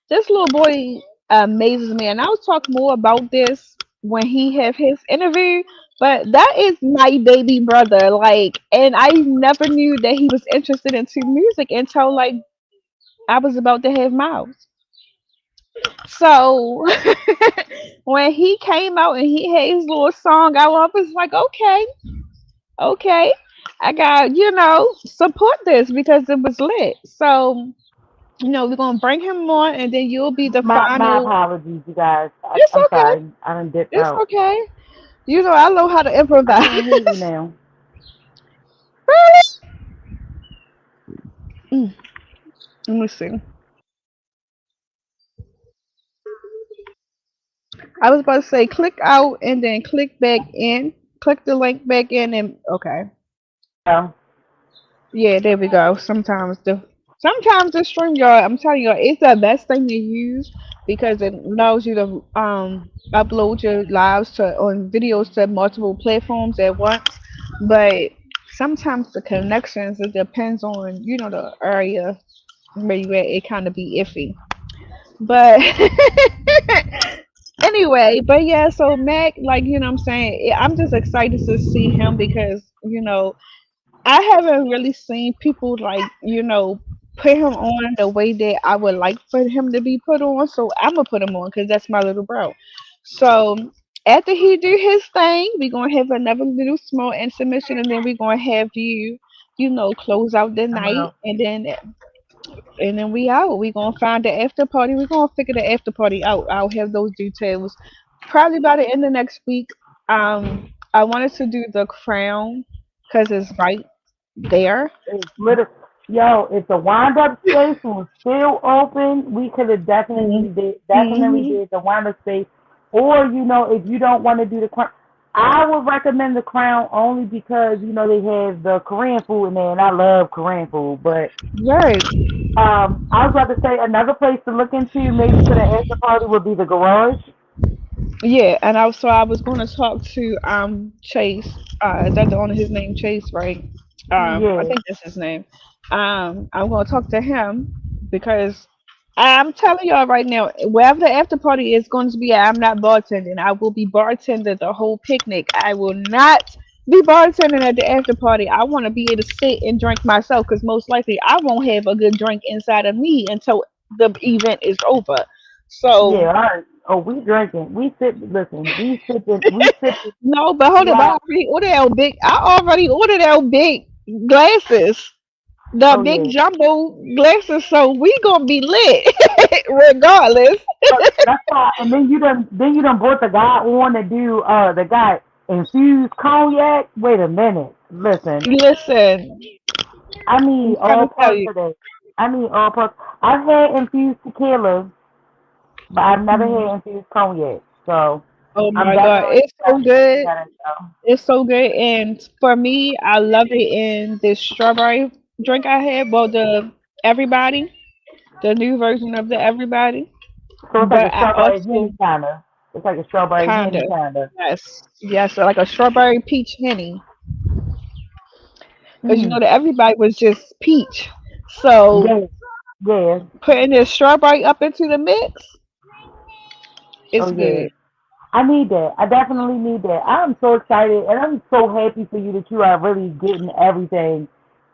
this little boy amazes me, and I'll talk more about this when he have his interview. But that is my baby brother, like, and I never knew that he was interested into music until like I was about to have Miles. So when he came out and he had his little song, I was like, okay, okay, I got support this because it was lit. So we're gonna bring him on, and then you'll be the my final. apologies, you guys. It's I'm okay. sorry. I done dipped It's out. okay. I know how to I improvise. can't hear you now. Mm, let me see. I was about to say click out and then click back in. Click the link back in and okay. Yeah. Yeah, there we go. Sometimes the stream yard, I'm telling you, it's the best thing to use because it allows you to upload your lives to on videos to multiple platforms at once. But sometimes the connections, it depends on the area where you at. It kind of be iffy. But anyway, but yeah, so Mac, like what I'm saying, I'm just excited to see him because I haven't really seen people like, put him on the way that I would like for him to be put on. So I'm gonna put him on because that's my little bro. So after he do his thing, we're gonna have another little small intermission, and then we're gonna have you, close out the I'm night, out. and then we out. We gonna find the after party. We gonna figure the after party out. I'll have those details probably by the end of next week. I wanted to do the crown because it's right there. It's literally, yo, if the wind up space was still open, we could have definitely Mm-hmm. did the wind up space. Or if you don't want to do the crown, I would recommend the crown only because they have the Korean food in there, and I love Korean food. But Right. I was about to say another place to look into maybe for the after party would be the garage. Yeah, and I was going to talk to Chase. Is that the owner? His name Chase, right? I Yeah, think that's his name. I'm going to talk to him because I'm telling y'all right now, wherever the after party is going to be at, I'm not bartending. I will be bartending the whole picnic. I will not be bartending at the after party. I want to be able to sit and drink myself because most likely I won't have a good drink inside of me until the event is over. So yeah. All right. Oh, we drinking. We sip. Listen, we sipping. We sipping no, but hold up, throughout. I already ordered out big glasses, the Oh big yeah. jumbo glasses. So we gonna be lit regardless. But that's why. And then you done brought the guy on to do the guy infused cognac. Wait a minute. Listen, Listen, I I'm need trying to all tell parts you. of that. I need all parts. I've had infused tequila, but I've never Mhm. had infused cognac. So Oh I'm my God, definitely it's so excited to give good. that a go. It's so good, and for me, I love it in this strawberry drink I had. Well, the everybody, the new version of the everybody, So it's like but a I strawberry also henny kinda. It's like a strawberry kinda henny kinda. yes, yes, like a strawberry peach henny. Because Mm. that everybody was just peach. So Yes. Yes. putting this strawberry up into the mix, Oh it's yeah. good. I need that. I definitely need that. I'm so excited and I'm so happy for you that you are really getting everything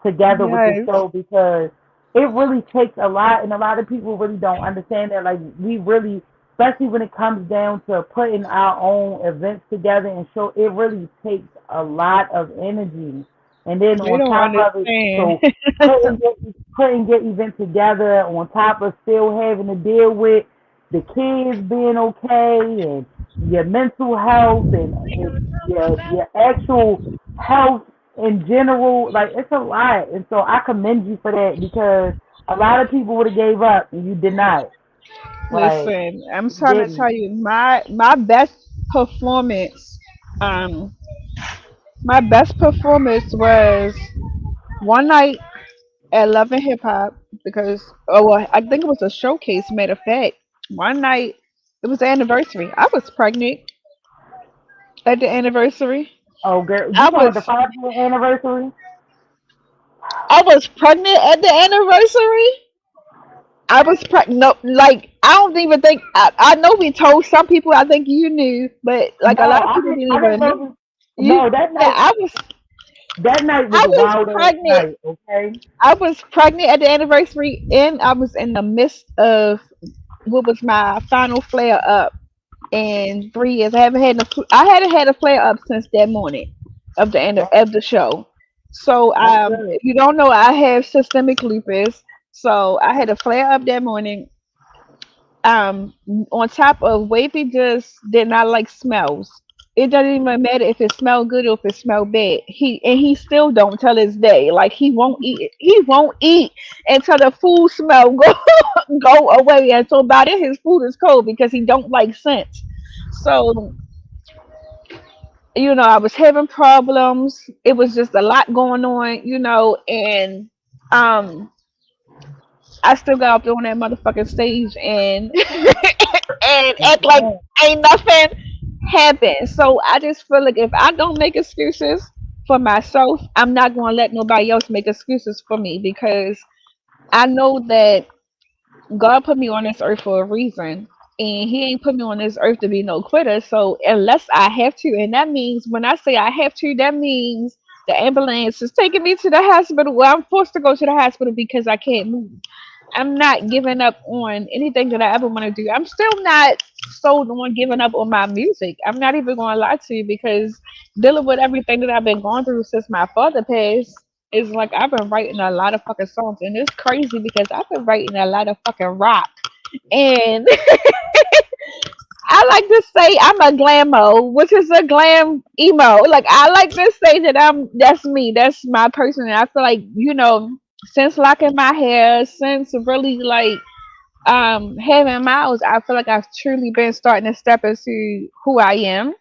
together with the Yes, show because it really takes a lot and a lot of people really don't understand that. Like we really, especially when it comes down to putting our own events together and show, it really takes a lot of energy. And then they on don't top of it, understand. so putting your event together on top of still having to deal with the kids being okay and your mental health and your actual health in general, like it's a lot. And so I commend you for that because a lot of people would have gave up and you did not. Like Listen, I'm you trying to didn't. tell you, my best performance, um, my best performance was one night at Love and Hip Hop because, oh, well, I think it was a showcase. Matter of fact, one night it was the anniversary. I was pregnant at the anniversary. Oh girl, you I talking about was the 5 year anniversary? I was pregnant at the anniversary. I was pregnant. No, like I don't even think I know we told some people. I think you knew, but like a No, lot of people didn't I didn't even know know. you. You, No, yeah, that night was I a was wild ass pregnant. night. Okay. I was pregnant at the anniversary, and I was in the midst of what was my final flare up in 3 years. I hadn't had a flare up since that morning of the end That's of the show. So that's good. if you don't know, I have systemic lupus. So I had a flare up that morning. Um, on top of Wavy just did not like smells. It doesn't even matter if it smell good or if it smell bad. He still don't tell his day. Like he won't eat it. He won't eat until the food smell go away. And so about it, his food is cold because he don't like scent. So I was having problems. It was just a lot going on, and um, I still got up there on that motherfucking stage and and Yes, act like ma'am. ain't nothing happened. So I just feel like if I don't make excuses for myself, I'm not gonna let nobody else make excuses for me because I know that God put me on this earth for a reason. And he ain't put me on this earth to be no quitter. So unless I have to, and that means when I say I have to, that means the ambulance is taking me to the hospital. Well, I'm forced to go to the hospital because I can't move. I'm not giving up on anything that I ever want to do. I'm still not sold on giving up on my music. I'm not even going to lie to you because dealing with everything that I've been going through since my father passed is like I've been writing a lot of fucking songs, and it's crazy because I've been writing a lot of fucking rock. And I like to say I'm a glamo, which is a glam emo. Like I like to say that that's me, that's my person. And I feel like since locking my hair, since really like having miles, I feel like I've truly been starting to step into who I am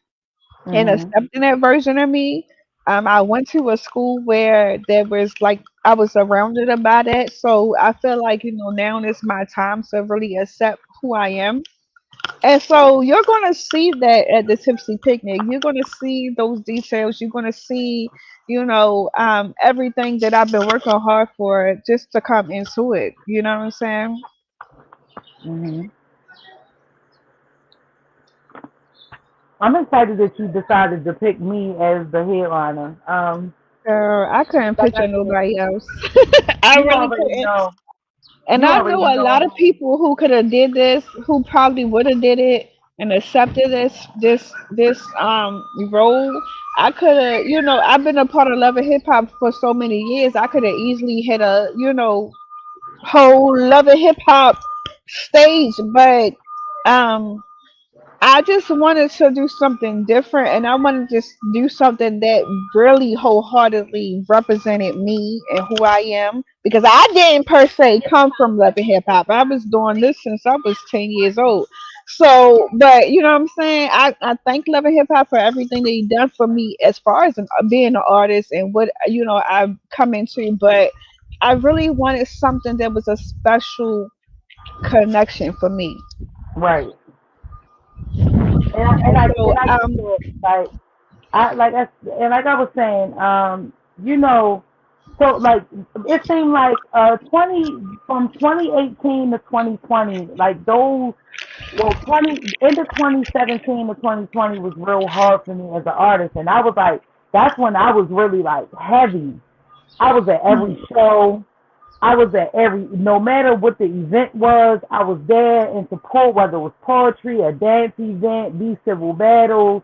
and Mhm. accepting that version of me. I went to a school where there was like I was surrounded by that, so I feel like now is my time to really accept who I am. And so you're going to see that at the Tipsy Picnic. You're going to see those details. You're going to see, everything that I've been working hard for just to come into it. You know what I'm saying? Mhm. I'm excited that you decided to pick me as the headliner. Girl, I couldn't Like I picture said, nobody else. I you really already couldn't. know. And You I already know a know lot of how. people who could have did this, who probably would have did it and accepted this role. I could have, I've been a part of Love and Hip Hop for so many years. I could have easily had a, whole Love and Hip Hop stage, but um I just wanted to do something different and I wanted to just do something that really wholeheartedly represented me and who I am because I didn't per se come from love and hip hop. I was doing this since I was 10 years old. So, but you know what I'm saying? I thank Love and Hip Hop for everything that he done for me as far as being an artist and what, I've come into. But I really wanted something that was a special connection for me. Right. And so, I get that. Like I was saying, you know, so like it seemed like 20 from 2018 to 2020, like those well, 2017 to 2020 was real hard for me as an artist, and I was like, that's when I was really like heavy. I was at every show. I was at every, no matter what the event was, I was there in support, whether it was poetry, a dance event, these civil battles,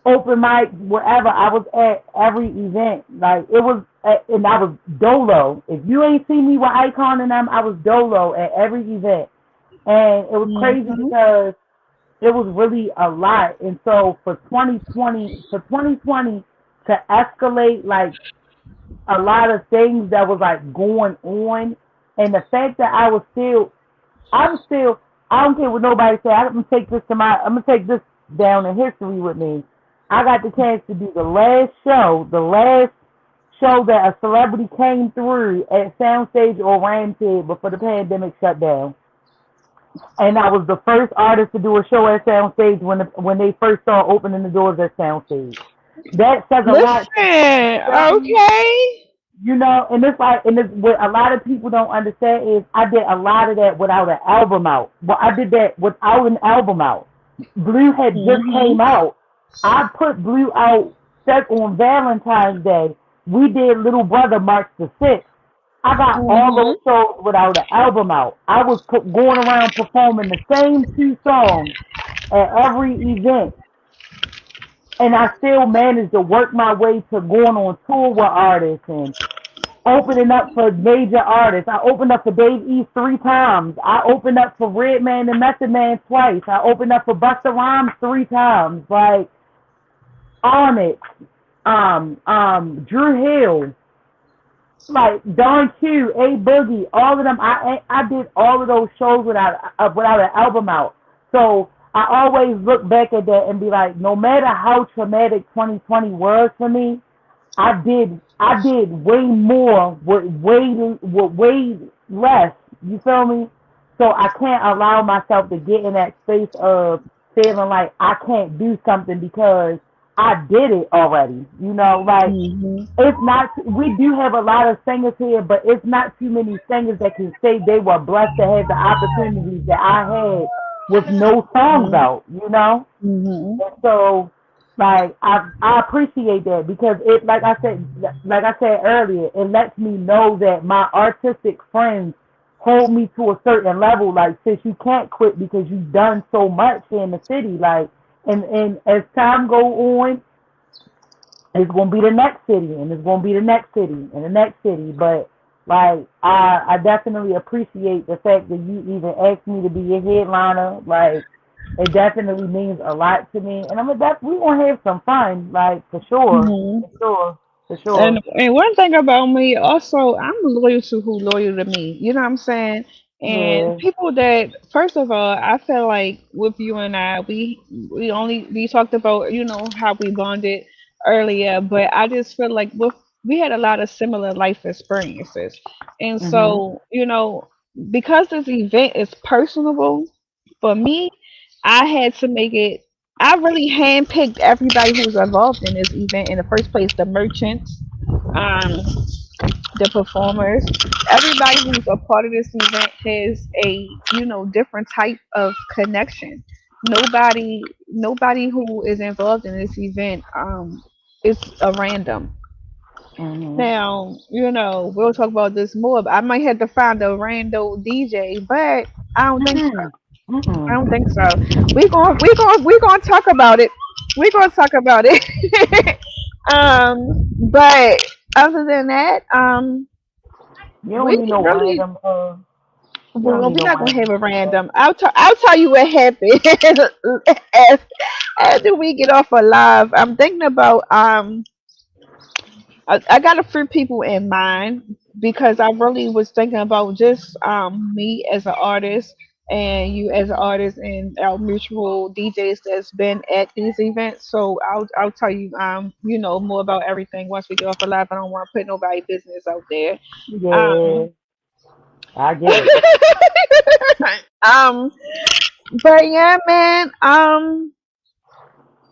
open mic, whatever. I was at every event. Like it was, and I was dolo. If you ain't seen me with Icon and them, I was dolo at every event, and it was crazy Mhm. because it was really a lot. And so for 2020 to escalate like a lot of things that was like going on, and the fact that I'm still, I don't care what nobody say. I'm gonna take this down in history with me. I got the chance to do the last show that a celebrity came through at Soundstage or Ramshead before the pandemic shut down. And I was the first artist to do a show at Soundstage when they first started opening the doors at Soundstage. That says a lot. Listen, okay. And it's like, and it's what a lot of people don't understand is I did a lot of that without an album out. Well, I did that without an album out. Blue had just Mhm. came out. I put Blue out set on Valentine's Day. We did Little Brother March the 6th. I got all those Mhm. shows without an album out. I was going around performing the same two songs at every event, and I still managed to work my way to going on tour with artists and opening up for major artists. I opened up for Dave East 3 times. I opened up for Redman and Method Man twice. I opened up for Busta Rhymes 3 times. Like Onyx, Drew Hill, like Don Q, A Boogie, all of them. I did all of those shows without an album out. So I always look back at that and be like, no matter how traumatic 2020 was for me, I did way more with way less. You feel me? So I can't allow myself to get in that space of feeling like I can't do something because I did it already. Like Mhm. it's not. We do have a lot of singers here, but it's not too many singers that can say they were blessed to have the opportunities that I had with no songs Mhm. out. Mhm. And so, like, I appreciate that because like I said earlier, it lets me know that my artistic friends hold me to a certain level. Like, since you can't quit because you've done so much in the city, like, and as time go on, it's gonna be the next city, and it's gonna be the next city, and the next city. But like, I definitely appreciate the fact that you even asked me to be your headliner. Like, it definitely means a lot to me, and we gonna have some fun, like Mhm. for sure, for sure. And one thing about me also, I'm loyal to who loyal to me. You know what I'm saying? And Yeah, people that, first of all, I feel like with you and I, we talked about how we bonded earlier, but I just feel like we had a lot of similar life experiences, and mhm, so because this event is personable for me, I had to make it. I really handpicked everybody who's involved in this event in the first place, the merchants, um, the performers, everybody who's a part of this event has a different type of connection. Nobody who is involved in this event is a random. mhm. Now, we'll talk about this more, but I might have to find a rando DJ, but I don't think so. Mm-mm. I Mm-mm. don't think so. We gonna talk about it. We're gonna talk about it. But other than that, You don't we need no really random. You don't well, need we're no not gonna have random. a random. I'll tell you what happened as, after we get off a live. I'm thinking about I got a few people in mind because I really was thinking about just me as an artist and you as an artist and our mutual DJs that's been at these events. So I'll tell you more about everything once we get off a live. I don't want to put nobody business out there. Yeah, Um I get it. um but yeah, man.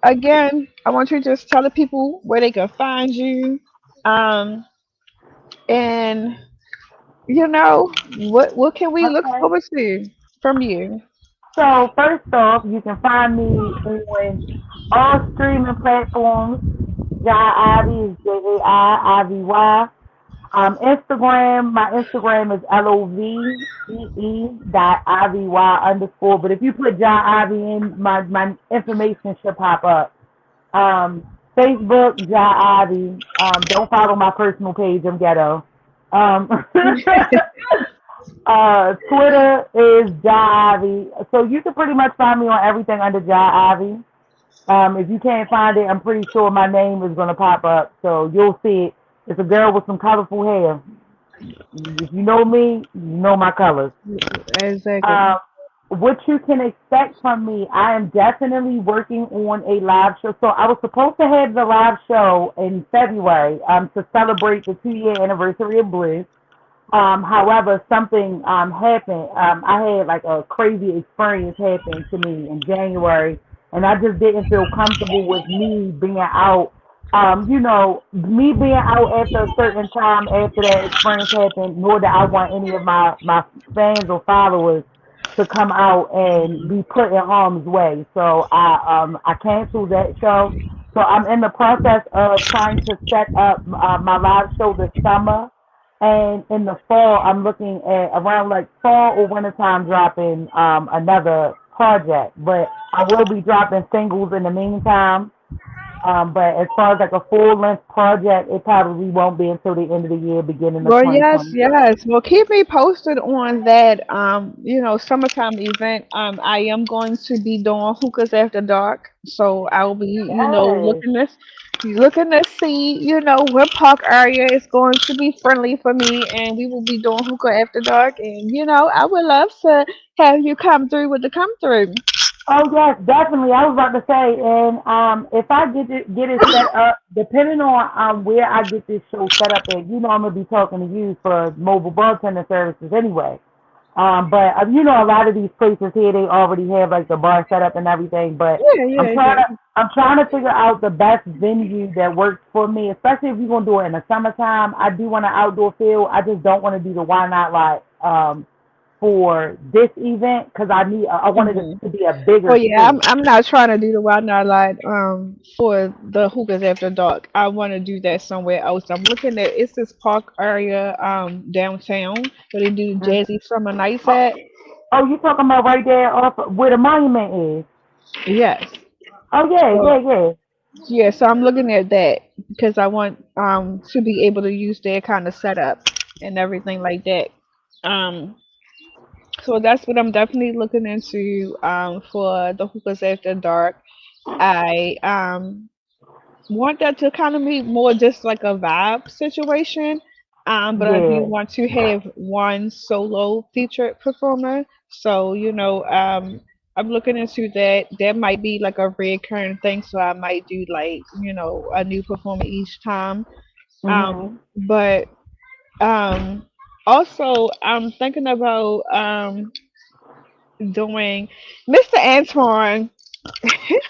Again, I want you to just tell the people where they can find you. Um and what can we look Okay. forward to from you? So first off, you can find me on all streaming platforms. Jai Ivy is JAIIVY. Instagram, my Instagram is LOVEE.IVY_. But if you put Jai Ivy in, my information should pop up. Um, Facebook, Jai Ivy. Don't follow my personal page. I'm ghetto. Um, Twitter is Jai Ivy. So you can pretty much find me on everything under Jai Ivy. If you can't find it, I'm pretty sure my name is gonna pop up, so you'll see it. It's a girl with some colorful hair. If you know me, you know my colors. Exactly. Um, what you can expect from me, I am definitely working on a live show. So I was supposed to have the live show in February to celebrate the 2 year anniversary of Bliss. However, something happened. I had like a crazy experience happen to me in January, and I just didn't feel comfortable with me being out. Me being out after a certain time after that experience happened, nor did I want any of my fans or followers to come out and be put in harm's way. So I canceled that show. So I'm in the process of trying to set up my live show this summer, and in the fall, I'm looking at around like fall or wintertime dropping another project. But I will be dropping singles in the meantime. But as far as like a full length project, it probably won't be until the end of the year, beginning of Well, yes, 2026. yes. Well, keep me posted on that. Summertime event. I am going to be doing hookahs after dark, so I will be, Yes. looking to see, what park area is going to be friendly for me, and we will be doing hookah after dark. And I would love to have you come through with the come through. Oh yes, definitely. I was about to say, and if I get it set up, depending on where I get this show set up at, I'm gonna be talking to you for mobile bartender services anyway. But a lot of these places here they already have like the bar set up and everything. But Yeah, I'm yeah, trying yeah. to I'm trying to figure out the best venue that works for me, especially if you're gonna do it in the summertime. I do want an outdoor feel. I just don't want to do the why not lot for this event because I wanted it Mhm. to be a Oh bigger yeah, I'm space. I'm not trying to do the wild night light for the hookahs after dark. I want to do that somewhere else. I'm looking at it's this park area downtown where they do jazzy summer nights Oh, at. oh, you talking about right there off where the monument is? Yes. Oh yeah, So yeah, yeah. yeah, so I'm looking at that because I want to be able to use their kind of setup and everything like that. Um so that's what I'm definitely looking into for the hookahs after dark. I want that to kind of be more just like a vibe situation. But I do Yeah. want to have one solo featured performer. So, I'm looking into that. That might be like a recurring thing. So I might do like, a new performer each time. Mhm. But um, also, I'm thinking about doing Mr. Antoine.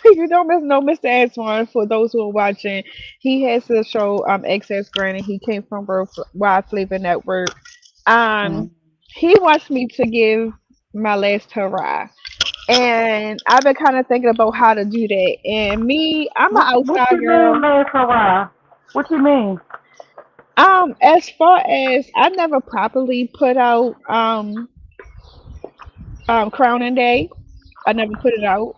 You don't know Mr. Antoine. For those who are watching, he has the show Excess Granny. He came from Wild Flavor Network. Um, Mhm. he wants me to give my last hurrah, and I've been kind of thinking about how to do that. And me, I'm an What outside you mean, girl. man, for a while? What you mean? As far as I never properly put out Crowning Day, I never put it out.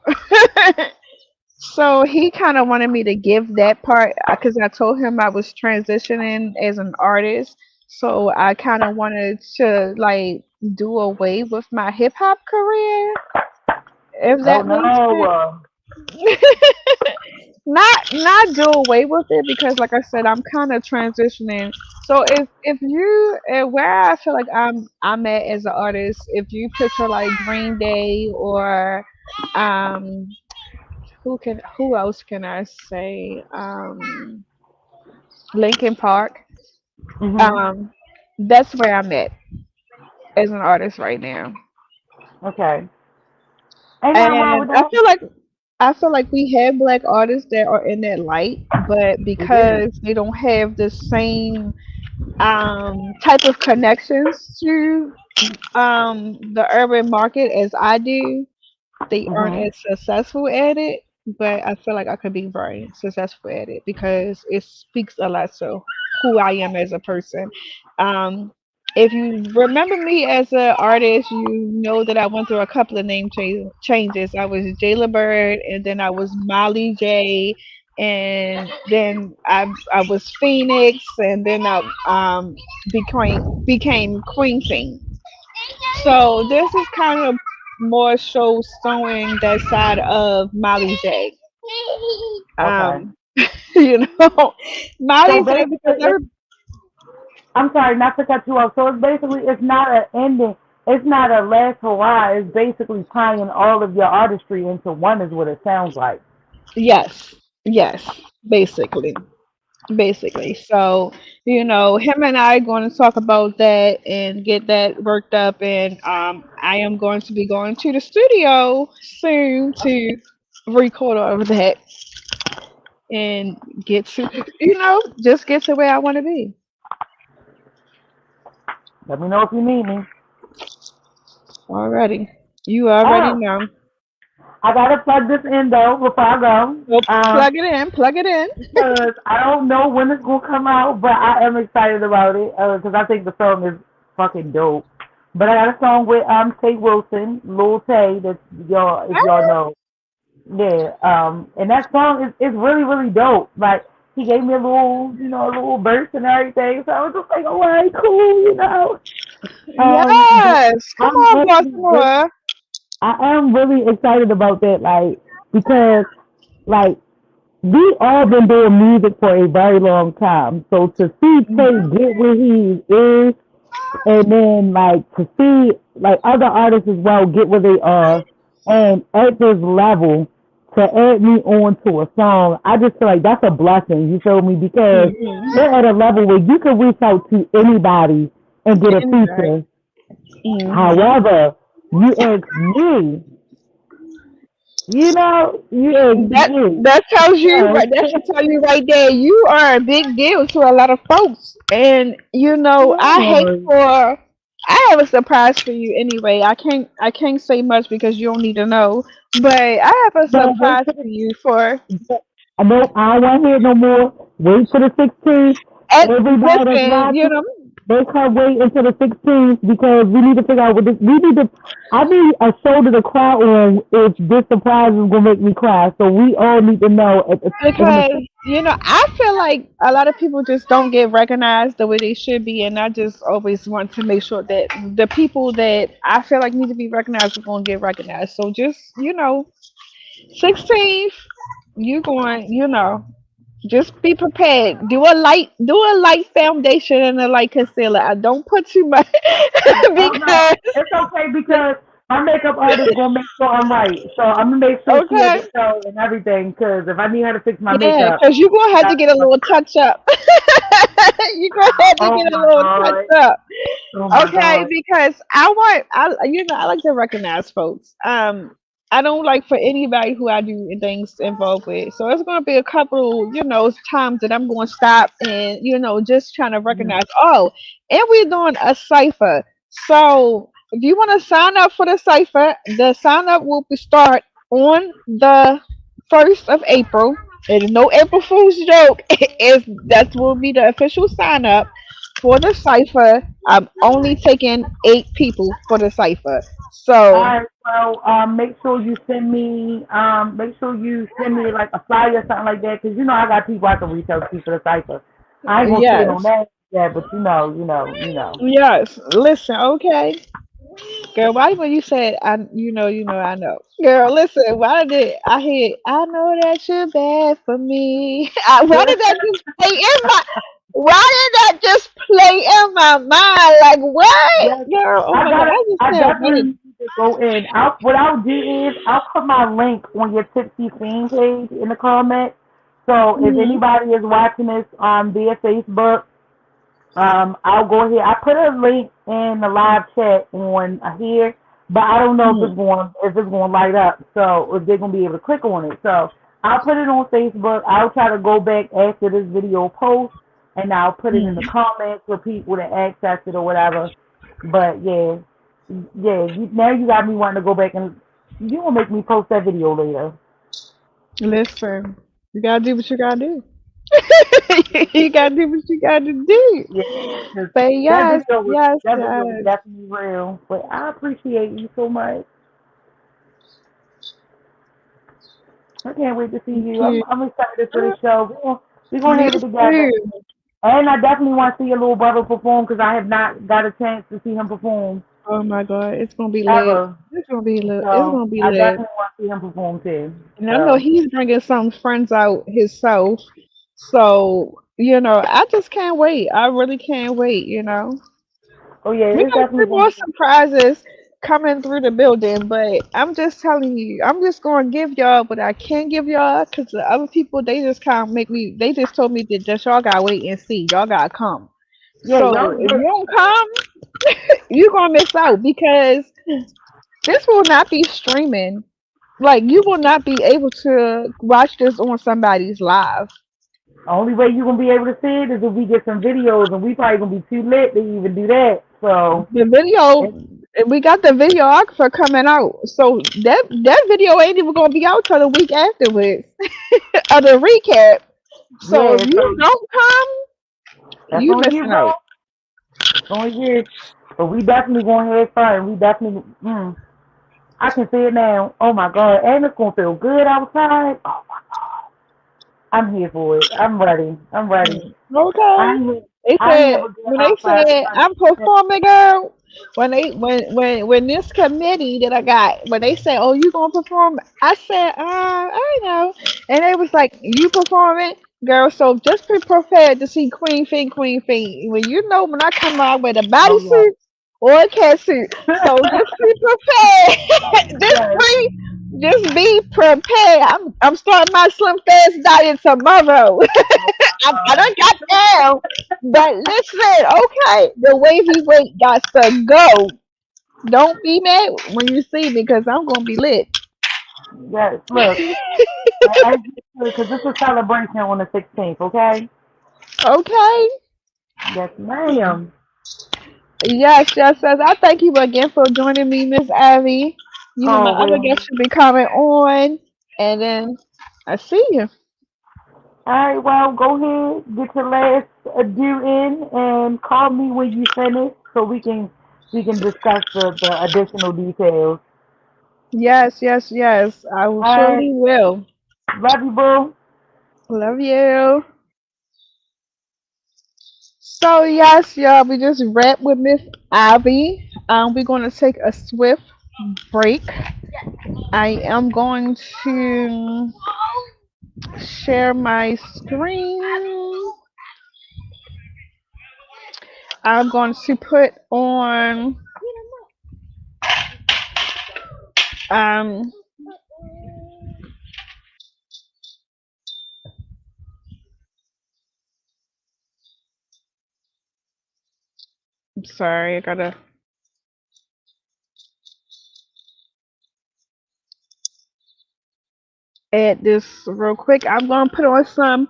So he kind of wanted me to give that part because I told him I was transitioning as an artist. So I kind of wanted to like do away with my hip hop career, if Oh that no. makes sense. Not do away with it because, like I said, I'm kind of transitioning. So if you where I feel like I'm at as an artist, if you picture like Green Day or um who else can I say? Linkin Park. Mhm. Um, that's where I'm at as an artist right now. Okay. Ain't nothing wrong with And I that. feel like we have black artists that are in that light, but We do. because they don't have the same type of connections to the urban market as I do, they aren't Mhm. as successful at it, but I feel like I could be very successful at it because it speaks a lot to who I am as a person. Um, if you remember me as an artist, you know that I went through a couple of changes. I was Jayla Bird, and then I was Molly J, and then I was Phoenix, and then I became Queen Thing. So this is kind of more so showing that side of Molly J. Okay. Um, you know, So Molly J basically, because every I'm sorry, not to cut you off. So it's basically, it's not an ending. It's not a last hurrah. It's basically tying all of your artistry into one, is what it sounds like. yes, yes, basically. Basically. So, him and I are going to talk about that and get that worked up. And I am going to be going to the studio soon to record all of that and get to, just get to where I want to be. Let me know if you need me. Already. You already Oh, know. I gotta plug this in though before I go. So plug it in, plug it in. Because I don't know when it's gonna come out, but I am excited about it. Because I think the song is fucking dope. But I got a song with Tay Wilson, Lil Tay, that y'all, if y'all know. Yeah, and that song is really, really dope. Like, he gave me a little verse and everything. So I was just like, all right, cool. But Yes. Come I'm on, actually, Baltimore. I am really excited about that, like, because, like, we all been doing music for a very long time. So to see Tay get where he is, and then, like, to see, like, other artists as well get where they are, and at this level, to add me on to a song, I just feel like that's a blessing, you feel me? Because Mm-hmm. they're at a level where you can reach out to anybody and get a Anybody. feature. Mm-hmm. However, you ask me, you ask That me. that tells you So, right. That should tell you right there. You are a big deal to a lot of folks, and I hate come for. I have a surprise for you anyway. I can't say much because you don't need to know. But I have a but wait surprise till for you for. I know I don't want to hear no more. Wait till the 16th. And Everybody that's listen, watching, they can't wait until the 16th because we need to figure out what this. We need to. I need a shoulder to cry on if this surprise is gonna make me cry. So we all need to know on the because I feel like a lot of people just don't get recognized the way they should be, and I just always want to make sure that the people that I feel like need to be recognized are going to get recognized. So just 16th, you going, just be prepared. Do a light foundation and a light concealer. I don't put too much Oh no, because it's okay because my makeup artist gonna make sure I'm right. So I'm gonna make sure she at okay, the show and everything. Cause if I need her to fix my yeah, makeup, because you're gonna have to that's get a little touch up. You're gonna have to oh get a my little touch god, up. oh my Okay, god. because I like to recognize folks. I don't like for anybody who I do things involved with. So it's gonna be a couple, times that I'm gonna stop and just trying to Mhm. recognize. Oh, and we're doing a cipher. So if you want to sign up for the cipher, the sign up will be start on the 1st of April. It is no April Fool's joke. That will be the official sign up for the cipher. I'm only taking 8 people for the cipher. All So right, well, make sure you send me like a flyer or something like that, cause I got people I can reach out to for the cipher. I ain't gonna say it on yes, that, yeah, but you know. yes. Listen, okay, girl. Why when you said I know, girl. Listen, why did I hear? I know that you're bad for me. Why did that just play in my? Why did that just play in my mind? Like what, Yes, girl? Oh my god, I just I can't definitely wait. need to go in. What I'll do is I'll put my link on your Tipsy Scene page in the comments. So if Mhm. anybody is watching this on via Facebook, I'll go ahead. I put a link in the live chat on here, but I don't know Mhm. if it's going to light up. So if they're going to be able to click on it. So I'll put it on Facebook. I'll try to go back after this video post, and I'll put it in the Mhm. comments for people to access it or whatever. But yeah, yeah. Now you got me wanting to go back and You gonna make me post that video later. Listen, you gotta do what you gotta do. You gotta do what you gotta do. Yeah, because But that video was yes. definitely real. But I appreciate you so much. I can't wait to see Thank you. you. I'm excited for the show. We gonna Me have it together. too. And I definitely want to see your little brother perform because I have not got a chance to see him perform Oh my God, it's gonna be lit. ever. It's gonna be lit. It's So gonna be I lit. definitely want to see him perform too. And I know So, he's bringing some friends out himself. So, I just can't wait. I really can't wait. oh yeah, We it's got definitely some gonna more be. surprises coming through the building, but I'm just telling you, I'm just going to give y'all what I can give y'all because the other people, they just kind of they just told me that just y'all got to wait and see. Y'all got to come. Yeah, So y'all. if Yeah, you don't come, you're going to miss out because this will not be streaming. Like, you will not be able to watch this on somebody's live. only way you gonna be able to see it is if we get some videos, and we probably gonna be too lit to even do that. So, The video, it, we got the videographer coming out. So that video ain't even going to be out till the week afterwards of the recap. So if yeah, you so don't come, that's you on you, missing bro. out. It's on you. But we definitely gonna have fun. We definitely. I can see it now. Oh my god, and it's gonna feel good outside. Oh my god, I'm here for it. I'm ready. I'm ready. I Okay. ain't, They I ain't said never been when they outside the said I'm sun. performing, girl. When this committee that I got, when they said, "Oh, you gonna perform?" I said, I know," and they was like, "You performing, girl?" So just be prepared to see Queen Fee, Queen Fee. When I come out with a Oh bodysuit or a catsuit, so just be prepared. yes, Just be prepared. I'm starting my slim fast diet tomorrow. oh I my done got down. But listen, okay, the wavy weight got to go. Don't be mad when you see me because I'm gonna be lit. god. Yes, look, as you should, because it's a celebration on the 16th. Okay. Okay. Yes, ma'am. Yes. I thank you again for joining me, Miss Abby. You and my other Always. guests should be coming on, and then I see you. All right. Well, go ahead, get your last due in, and call me when you finish, so we can discuss the additional details. Yes. I will All right. surely will. Love you, boo. Love you. So yes, y'all, we just wrapped with Miss Abby. We're gonna take a swift break. I am going to share my screen. I'm going to put on um I'm sorry, I gotta add this real quick. I'm gonna put on some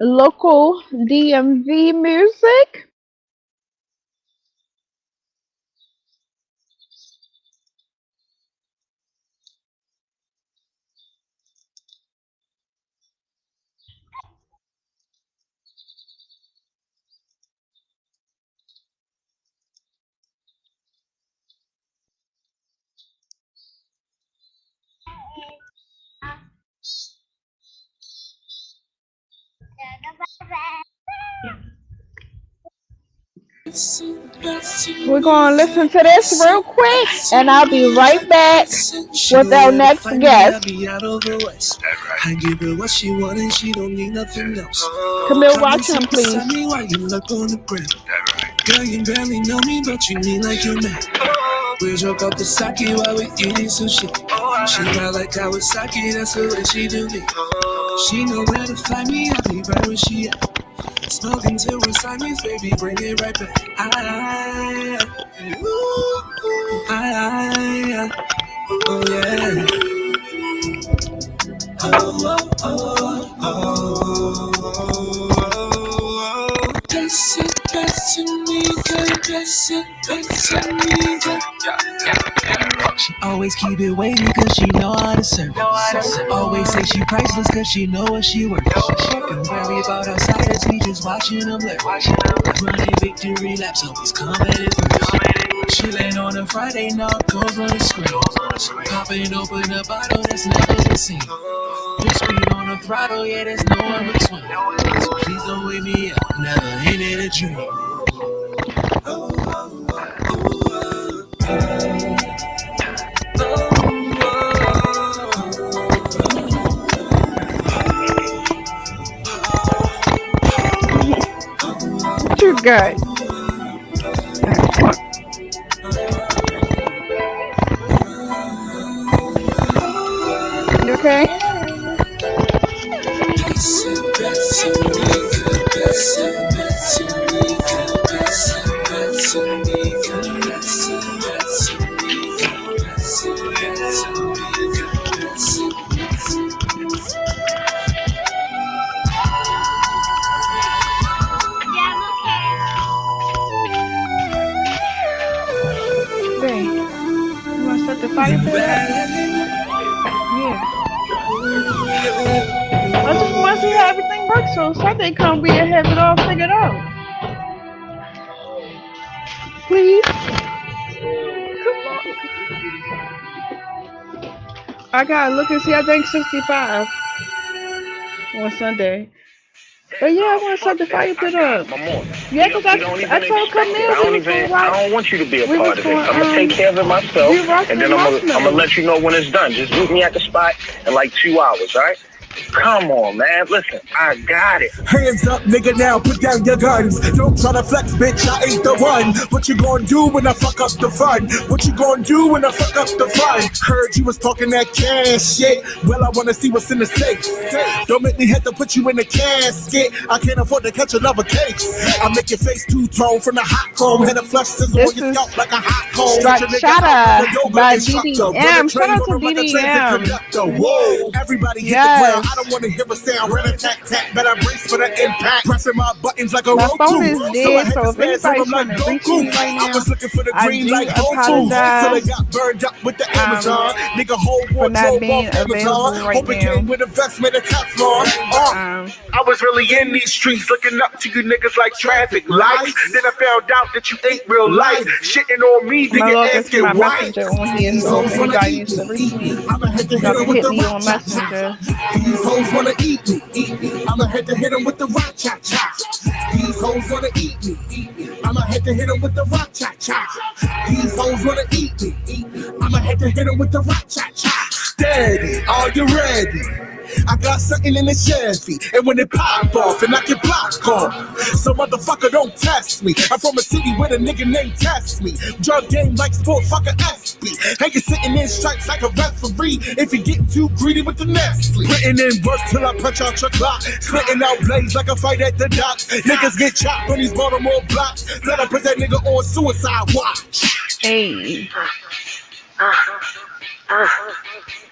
local DMV music. We're gonna listen to this real quick and I'll be right back with our next guest. I give her what she want and she don't need nothing else. Camille, watch him, please. Me while you look on the ground. Girl, you barely know me, but you need like you're mad. We drunk up the sake while we eating sushi. She not like Kawasaki, that's the way she do me. She know where to find me, I'll be right where she at. Smoking till inside me, baby, bring it right back. Oh yeah. Pass it back to me, girl. Pass it back to me, girl. She always keep it waiting cause she know how to serve. Always say she priceless cause she know what she worth. Don't worry about outsiders, we just watching them lurk. Running victory laps, always coming in first. Chillin' on a Friday, narcos on the screen. Popping open a bottle that's never been seen. Full speed on the throttle, yeah, there's no in between. So please don't wake me up, never ain't it a dream. What you got? You okay? Hey, you want to set the fire pit up? Yeah. I just want to see how everything works, so Sunday come we have it all figured out. Please. Come on. I gotta look and see. I think 65 on Sunday. But yeah, I want to set the fire pit up. Yeah, because I told Camille I don't want you to be a part of it. I'm gonna take care of it myself, and then I'm gonna let you know when it's done. Just meet me at the spot in like 2 hours, all right? Come on, man. Listen, I got it. Hands up, nigga, now put down your guns. Don't try to flex, bitch, I ain't the one. What you gonna do when I fuck up the fun? What you gonna do when I fuck up the fun? Heard you was talking that cash shit. Well, I wanna see what's in the safe. Don't make me have to put you in a casket. I can't afford to catch another case. I make your face two-tone from the hot comb. Had a flush sizzle on your scalp like a hot comb. Shout out by DDM. Shout out to DDM. Whoa, everybody hit the ground. I don't want to hear a sound. Rat-a-tat-tat, better brace for the impact. Pressing my buttons like a My phone Roku. is dead, so if anybody's trying to reach me right now, I was looking for the I green do like Whole Foods. So they apologize got burned up with the Amazon. Nigga, whole for not wardrobe being off Amazon. available right Hope it came now. with investment and Teflon. I was really in these streets, looking up to you niggas like traffic lights. Then I found out that you ain't real life. Shitting on me, My nigga, Lord, see asking my why. messenger on here, so if anybody needs to reach me, I'ma head to y'all hit 'em can with hit the me on rock. Messenger. These hoes wanna eat me. I'ma head to hit 'em with the rock cha cha. These hoes wanna eat me. I'ma head to hit 'em with the rock cha cha. These hoes wanna eat me. I'ma head to hit 'em with the rock cha cha. Steady, are you ready? I got something in the Chevy, and when it pop off, and I can block off. So motherfucker, don't test me. I'm from a city where the nigga name test me. Drug game like sport, fucker SB. Hey, you sitting in stripes like a referee. If you getting too greedy with the Nestle. Putting in work till I punch out your clock. Splitting out blades like a fight at the docks. Niggas get chopped on these Baltimore blocks. Let I put that nigga on suicide watch. Hey.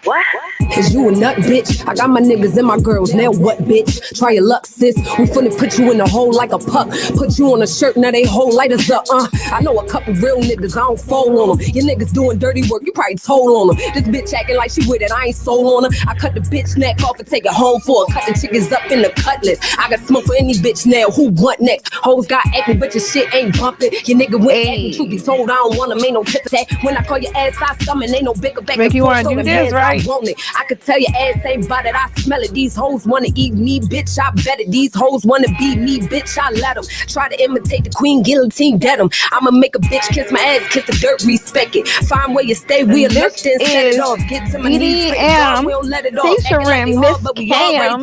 What? Cause you a nut, bitch. I got my niggas and my girls. Now what, bitch? Try your luck, sis. We finna put you in a hole like a puck. Put you on a shirt, now they hold lighters up. I know a couple real niggas, I don't fold on them. Your niggas doing dirty work, you probably told on them. This bitch acting like she with it, I ain't sold on her. I cut the bitch neck off and take it home for her. Cut the chickens up in the cutlass. I got smoke for any bitch now. Who want next? Hoes got acne, but your shit ain't bumping. Your nigga went acting. Truth be told, I don't want them. Ain't no tip attack. When I call your ass, I summon. Ain't no bigger back. Make you wanna do this, right? I could tell your ass ain't about it, I smell it. These hoes wanna eat me, bitch, I bet it. These hoes wanna beat me, bitch, I let them. Try to imitate the queen, guillotine, dead them. I'ma make a bitch kiss my ass, kiss the dirt, respect it. Find where you stay, we'll lift and set it off. Get to my knees, we don't let it off. Featuring Miss Cam.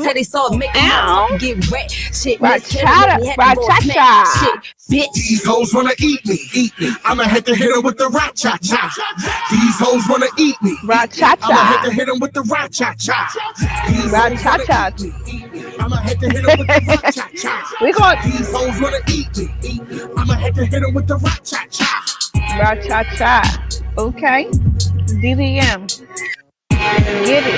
Get wet, shit, Cha-cha. Bitch. These hoes wanna eat me. I'ma head to hit 'em with the rock cha cha. These hoes wanna eat me. I'ma head to hit 'em with the rock cha cha. Cha-cha. I'ma head to hit 'em with the rock cha cha. These hoes wanna eat me. I'ma head to hit 'em with the rock cha cha. Cha-cha. Okay. DDM. Get it.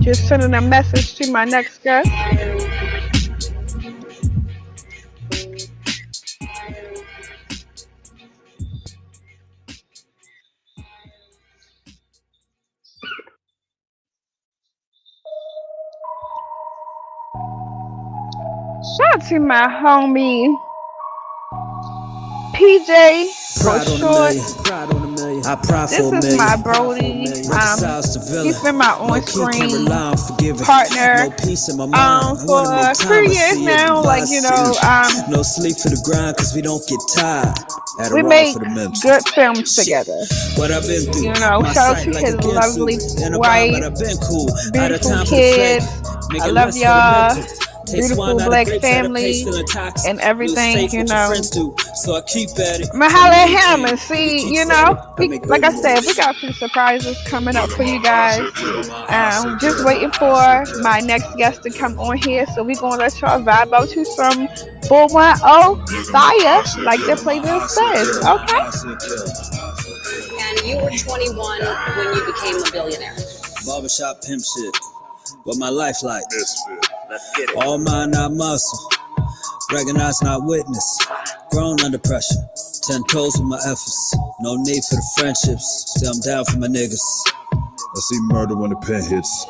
Just sending a message to my next guest. Shout out to my homie PJ for Pride on a short. million. Pride on a million. I pride This for a is million. my Brody. Reconciles to He's villain. been my No key can on-screen rely on forgiving. partner No peace in my mind. I for wanna make a few time. I years see now. everybody. Like, you know, No sleep for the grind, cause we don't get tired. At a we ride make for the members. good films Shit. together. What I've been through. You know, My shout out sight to like his a Ginsu. lovely In a bind, but wife, I've been cool. Out of beautiful time for the fake. kids. Make I it love less for the y'all. mental. Taste Beautiful wine out of black grapes at a pace family feeling toxic. and Lose everything, faith you what your know. friends do. So I keep at it. I'ma So holler at maintain him and it. We see, keep you steady. know, I make like I baby said, we moves. got some surprises coming up for you guys. Just Just waiting for my next guest to come on here, so we gonna let y'all vibe out to some 410 fire, like the playlist says. Okay. And you were 21 when you became a billionaire. Barbershop pimp shit. What my life like. Let's get it. All mind, not muscle. Recognize, not witness. Grown under pressure. 10 toes with my efforts. No need for the friendships. Still I'm down for my niggas. I see murder when the pen hits.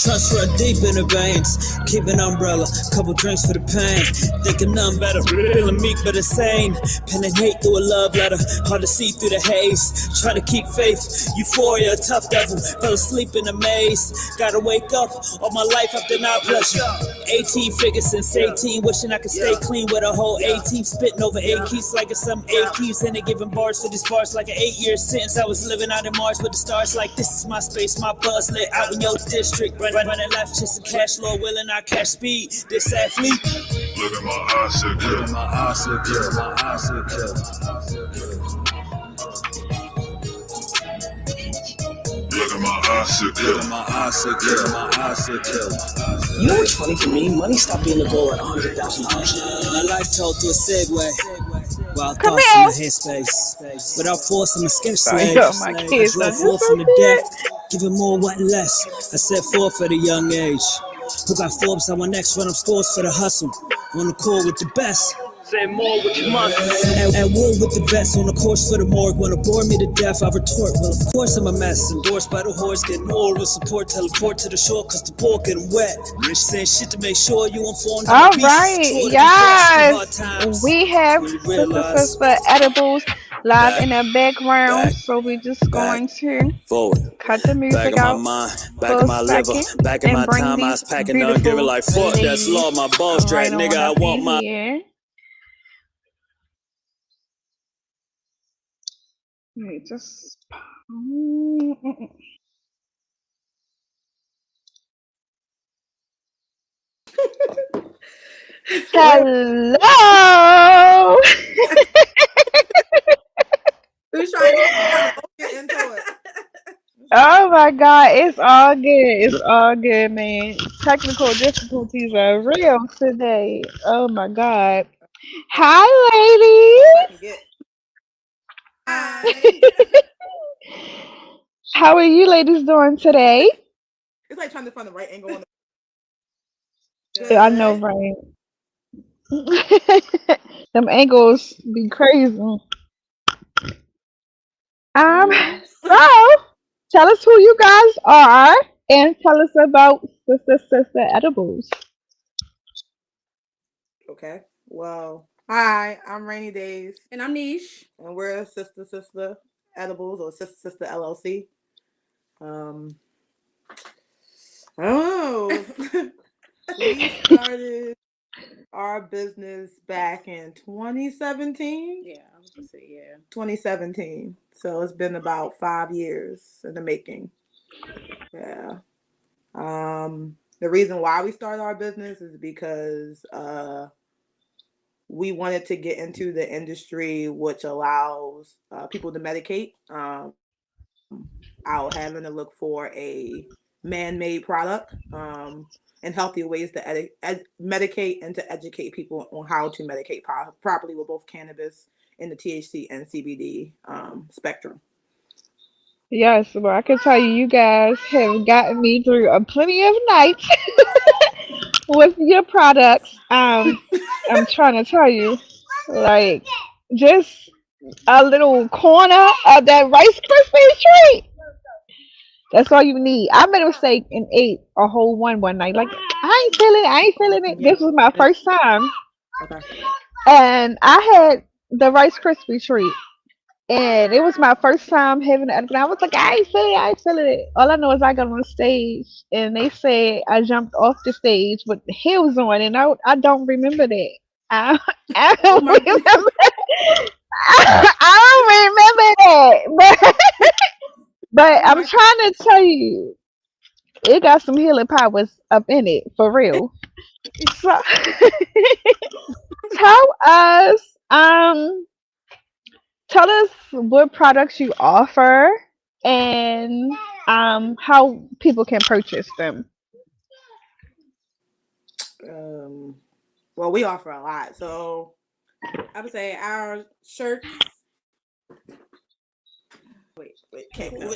Trust run deep in the veins. Keep an umbrella, couple drinks for the pain. Thinking none better, feeling meek but insane. Penning hate through a love letter, hard to see through the haze. Try to keep faith, euphoria, tough devil. Fell asleep in a maze. Gotta wake up, all my life I've denied pleasure. 18 figures since 18, wishing I could stay clean with a whole 18. Spitting over 8 keys like it's some 8 keys. And they giving bars for these bars like an 8-year sentence. I was living out in Mars with the stars like this is my space, my buzz lit out in your district. Running life chasing cash, Lord willing, I catch speed. This athlete. Look at my eyes, so good. Look at my eyes, so good. My eyes, so good. Look at my eyes, so Look good. at my eyes, so good. My eyes, so good. You know what's funny for me? Money stopped being a goal at $100,000. My life told through a segue. Wild Come thoughts in here. my headspace. Without force, I'm a sketch Sorry, slave. yo, my kids Draw are just forth so from the cute. depth. Giving more, what less. I set forth at a young age. Who got Forbes? I want next, run up scores for the hustle. On the court with the best. Say more with your mother. At war with the best, on the course for the morgue. Wanna bore me to death, I retort. Well, of course I'm a mess. Endorsed by the horse, getting oral support. Teleport to the shore, cause the ball getting wet. Rich saying shit to make sure you informed. All right, yes, we have Sister Edibles live in the background, so we're just going to forward. cut the Back music in my out mind, back for in a my liver, second back in my and bring time, I was these packing on, giving beautiful like fuck that's ladies law, my balls right drag, nigga, on I up want in my. here. Let me just. Hello. Who's trying to get into it? Oh my God, it's all good. It's all good, man. Technical difficulties are real today. Oh my God. Hi, ladies. Hi. How are you ladies doing today? It's like trying to find the right angle on I know, right? Them angles be crazy. So tell us who you guys are and tell us about Sister Edibles. Okay. Well, hi, I'm Rainy Days. And I'm Niche. And we're Sister Edibles or Sister LLC. I don't know. We started our business back in 2017. Yeah, I was gonna say 2017. So it's been about 5 years in the making. Yeah. The reason why we started our business is because we wanted to get into the industry which allows people to medicate out having to look for a man-made product and healthier ways to medicate and to educate people on how to medicate properly with both cannabis and the THC and CBD spectrum. Yes, well, I can tell you, you guys have gotten me through a plenty of nights with your products. I'm trying to tell you, like, just a little corner of that Rice Krispie treat That's all you need. I made a mistake and ate a whole one night. Like I ain't feeling it. I ain't feeling it. Yeah. This was my first time, Okay. and I had the Rice Krispie treat. And it was my first time having it. And I was like, I ain't feeling it. I ain't feeling it. All I know is I got on the stage and they said I jumped off the stage with the heels on. And I don't remember that. I, I Oh don't my god. remember. I don't remember that. But Oh I'm my. trying to tell you, it got some healing powers up in it for real. So tell us, tell us what products you offer and how people can purchase them. Um. Well, we offer a lot, so I would say our shirts. Wait, okay, no.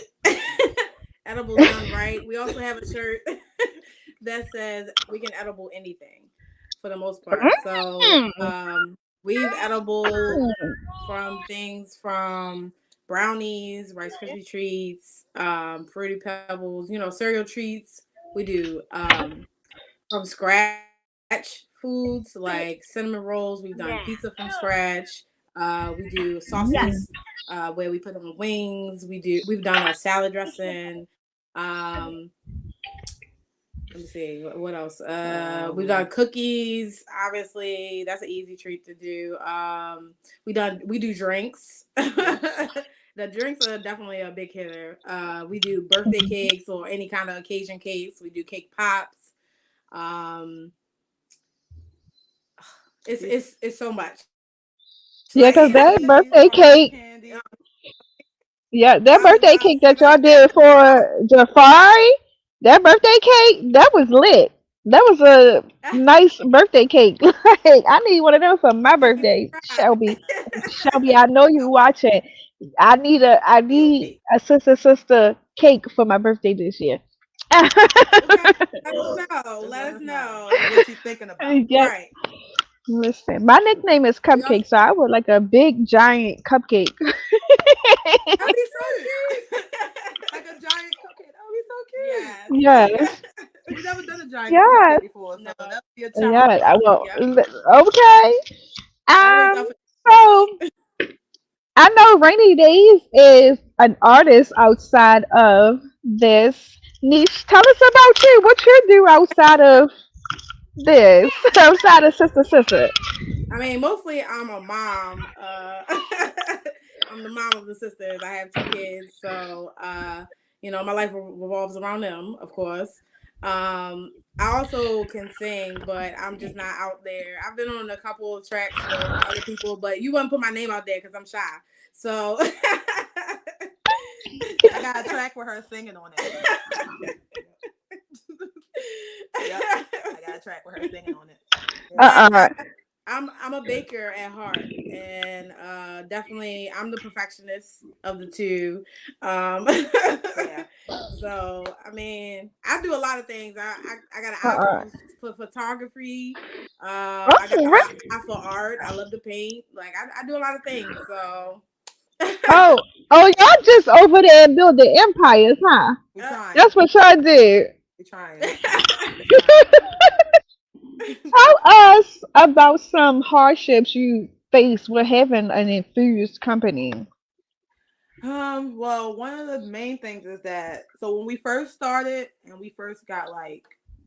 Edibles done right. We also have a shirt that says we can edible anything for the most part. So Mm. we've edible from things from brownies, Rice Krispie treats, fruity pebbles, cereal treats. We do from scratch foods like cinnamon rolls. We've done pizza from scratch. We do sauces where we put on wings. We've done a salad dressing. Um, let me see what else. We've done cookies. Obviously, that's an easy treat to do. We do drinks. The drinks are definitely a big hitter. We do birthday cakes or any kind of occasion cakes. We do cake pops. Um, it's so much. Yeah, Like because that candies, birthday hard cake, candy. yeah, that I did birthday not cake see that y'all that. did for Jafari, that birthday cake, that was lit. That was a nice birthday cake. Like, I need one of them for my Make me birthday, cry. Shelby. Shelby, I know you That was watching. I real need cake. a sister cake for my birthday this year. Okay, let us know. Just Let let us us know know. what you thinking about. Yeah, Right. listen, my nickname is We also Cupcake, so I would like a big giant cupcake. that'd be so cute. Like a giant cupcake. That would be so cute. Yes. Yes, We've never done a giant yes, cupcake before, so No. that would be a challenge yes. for us. Okay. Always up Um. for challenges. So I know Rainy Days is an artist outside of this niche. Tell us about you. What you do outside of this? Outside of Sister Sister. I mean, mostly I'm a mom. I'm the mom of the sisters. I have two kids, so my life revolves around them, of course. I also can sing, but I'm just not out there. I've been on a couple of tracks with other people, but you wouldn't put my name out there because I'm shy. So I got a track with her singing on it. Yep. I got a track with her singing on it. but Uh. I'm a baker at heart, and definitely I'm the perfectionist of the two. Yeah. So I mean, I do a lot of things. I got an eye for photography. I for art. I love to paint. Like I do a lot of things. So Oh. Oh, y'all just over there and building empires, huh? We trying. That's what y'all do. We trying. We trying. Tell us about some hardships you face with having an infused company. Well, one of the main things is that so when we first started and we first got like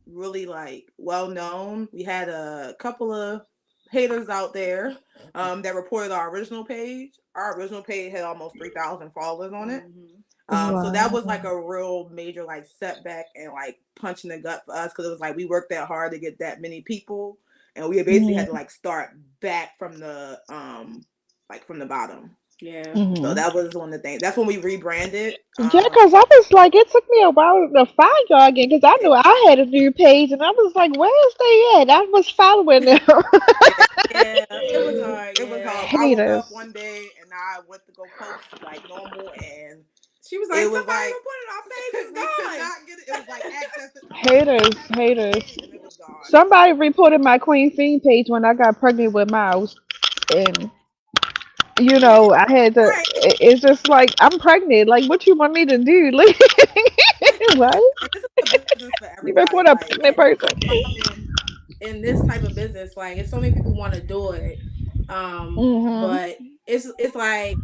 really like well known, we had a couple of haters out there that reported our original page. Our original page had almost 3,000 followers on it. So that was like Wow. a real major like setback and like punch in the gut for us because it was like we worked that hard to get that many people and we basically had to like start back from the bottom. yeah. So Mm-hmm. that was one of the things. That's when we rebranded. Yeah, because I was like, it took me a while to find y'all again because I Yeah, knew I had a new page and I was like, where's they at? I was following them. yeah. Yeah, it was hard. It was Yeah. hard. I woke Haters. up one day and I went to go post like normal, and She was like, it was somebody like reported our page is we could gone. not get it. It was like access. I was like, we don't Haters. have your Haters. page, and it was gone. Somebody reported my Queen Fiend page when I got pregnant with Miles. And I had to. Right. It's just like I'm pregnant. Like, what you want me to do? Like, what? And this is a business for You been everybody. put a Like, pregnant and person? in this type of business, like, if so many people want to do it, Hmm. but it's like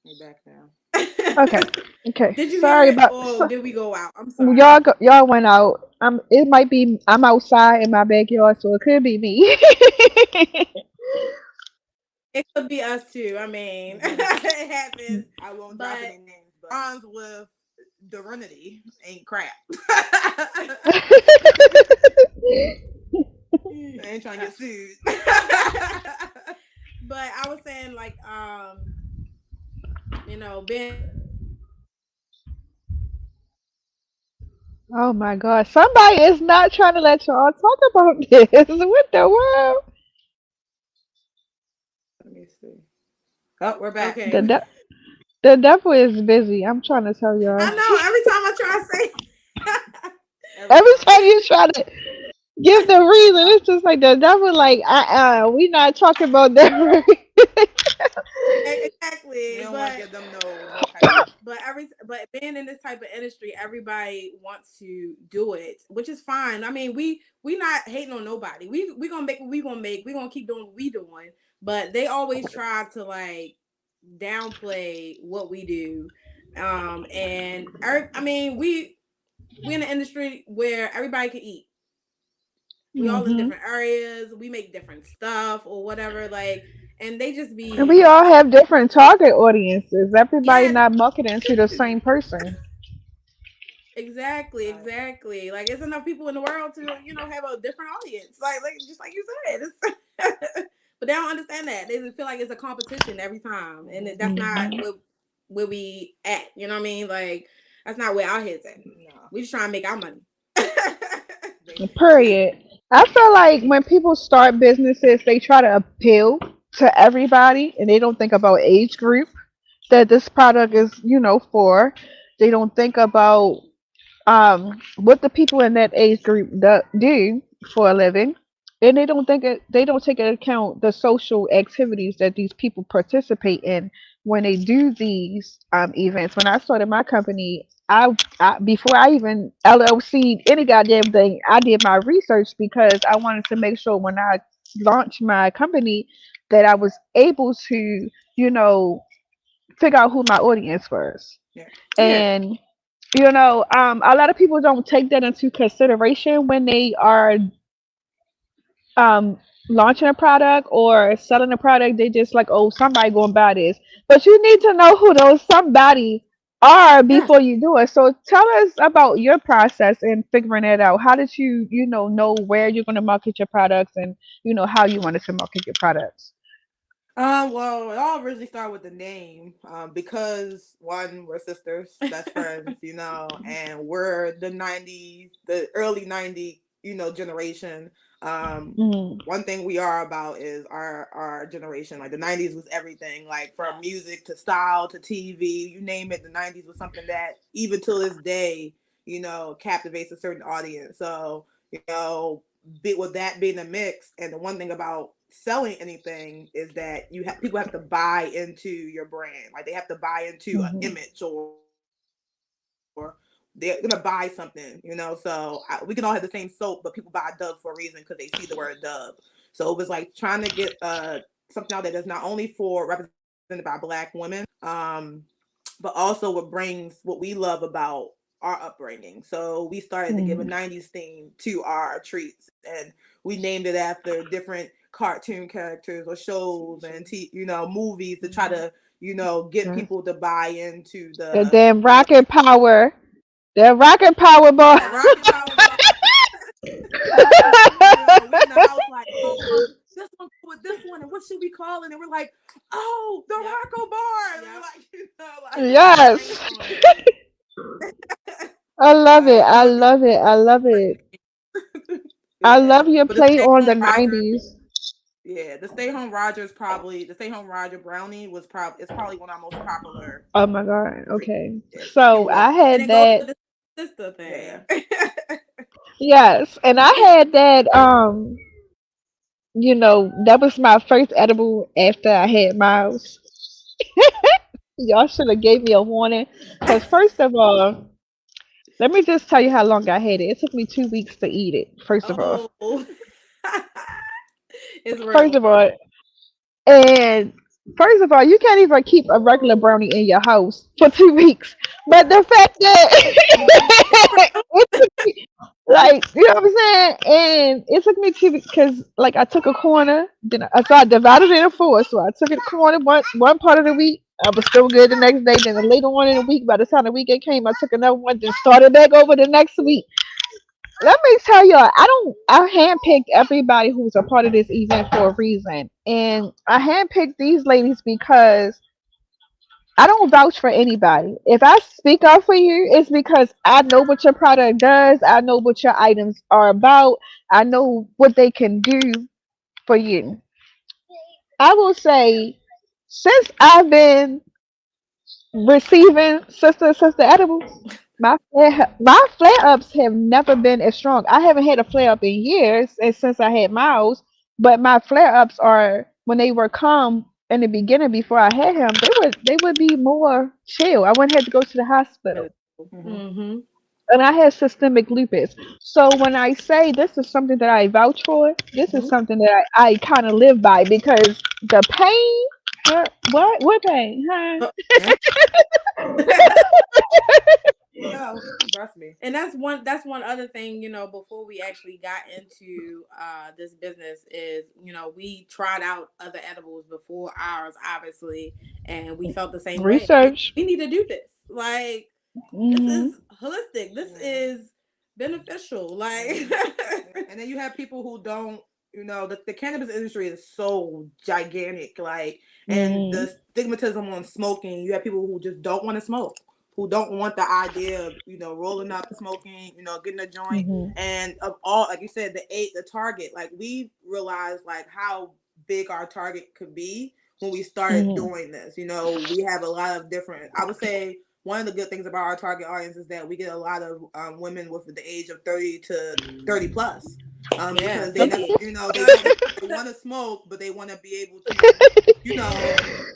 we're back now. Okay. Okay. Did you hear Sorry it, about. or did we go out? I'm sorry. Y'all went out. It might be I'm outside in my backyard, so it could be me. It could be us too. I mean, it happens. I won't drop But any names, but bonds with Serenity ain't crap. I ain't trying to get sued. but I was saying like being Oh my God! Somebody is not trying to let y'all talk about this. What the world? Let me see. Oh, we're back. The okay. de- the devil is busy. I'm trying to tell I y'all. know every time I try to say Every Every time. time you try to give the reason, it's just like the devil. Like, we not talking about that. We exactly, don't want to but give them no type of. but being in this type of industry, everybody wants to do it, which is fine. I mean, we not hating on nobody. We gonna make what we gonna make. We gonna keep doing what we doing. But they always try to like downplay what we do. And I mean, we in an industry where everybody can eat. We all in Hmm. different areas. We make different stuff or whatever. Like, and they just And we be all have different target audiences. Everybody yeah. not marketing to the same person. Exactly, Right. exactly. Like it's enough people in the world to have a different audience. Like just like you said, it's but they don't understand that. They just feel like it's a competition every time, and that's not Hmm. where we at. You know what I mean? Like that's not where our heads at. No. We just trying to make our money. Basically. Period. I feel like when people start businesses, they try to appeal to everybody and they don't think about age group that this product is, for. They don't think about what the people in that age group do for a living. And they don't take into account the social activities that these people participate in when they do these events. When I started my company, I before I even LLC any goddamn thing, I did my research because I wanted to make sure when I launched my company that I was able to, you know, figure out who my audience was. Yeah. Yeah. And a lot of people don't take that into consideration when they are um, launching a product or selling a product. They just like, oh, somebody going to buy this. But you need to know who those somebody are Yes. before you do it. So tell us about your process in figuring it out. How did you, know where you're going to market your products and, how you wanted to market your products? Well, it all originally started with the name, because one, we're sisters, best friends, and we're the '90s, the early '90s, generation. Mm-hmm. One thing we are about is our generation. Like the '90s was everything, like from music to style to TV, you name it. The '90s was something that even till this day, captivates a certain audience. So, with that being a mix, and the one thing about selling anything is that people have to buy into your brand. Like they have to buy into an Mm-hmm. image, or they're gonna buy something. So we can all have the same soap, but people buy Dove for a reason because they see the word Dove. So it was like trying to get something out that is not only for represented by Black women, but also what brings what we love about our upbringing. So we started to give a Mm-hmm. '90s theme to our treats, and we named it after different cartoon characters or shows and movies to try to get Yes. people to buy into The the damn rocket power. The rocket power bar. that rocket power bar. We in the house like, oh, this one with this one, and what should we call it? And we're like, oh, the Rocco bar. And we're like, Yes. brainstorming. I love it. Like I love it. I love it. I yeah, love your but the play on the same rocker, 90s. Yeah, the Stay Home Rogers probably the Stay Home Roger brownie was probably it's probably one of our most popular. Oh my god. Okay. Yeah, So people love. I And had it goes that. with the sister Yeah. thing. Yes, and I had that. That was my first edible after I had Miles. Y'all should have gave me a warning, because first of all, let me just tell you how long I had it. It took me 2 weeks to eat it. First of all, Oh, it's first real. of all, and first of all, you can't even keep a regular brownie in your house for 2 weeks. But the fact that it took me, like, you know what I'm saying, and it took me 2 weeks because, like, I took a corner, then I divided it in four. So I took a corner one part of the week. I was still good the next day. Then later on in the week, by the time the weekend came, I took another one. Then started back over the next week. Let me tell y'all, I handpicked everybody who's a part of this event for a reason. And I handpicked these ladies because I don't vouch for anybody. If I speak out for you, it's because I know what your product does, I know what your items are about, I know what they can do for you. I will say, since I've been receiving sister edibles, my flare ups have never been as strong. I haven't had a flare up in years, and since I had Miles, but my flare ups are when they were calm in the beginning before I had him. They would be more chill. I wouldn't have to go to the hospital, Hmm. Mm-hmm. and I had systemic lupus. So when I say this is something that I vouch for, this is Hmm. something that I kind of live by because the pain. What pain? Huh? No, trust me. And that's one other thing, before we actually got into this business is, we tried out other edibles before ours, obviously, and we felt the same way. Research. We need to do this. Like, this Hmm. is holistic. This Yeah. is beneficial. Like, Mhm. And then you have people who don't, the cannabis industry is so gigantic, like, and Hmm. the stigmatism on smoking, you have people who just don't want to smoke, who don't want the idea of, rolling up, smoking, getting a joint, Hmm. and of all, like you said, the target, like we realized like how big our target could be when we started Hmm. doing this. We have a lot of different, I would say, one of the good things about our target audience is that we get a lot of women with the age of 30 to 30 plus, yeah, because they never, 50. they want to smoke, but they want to be able to,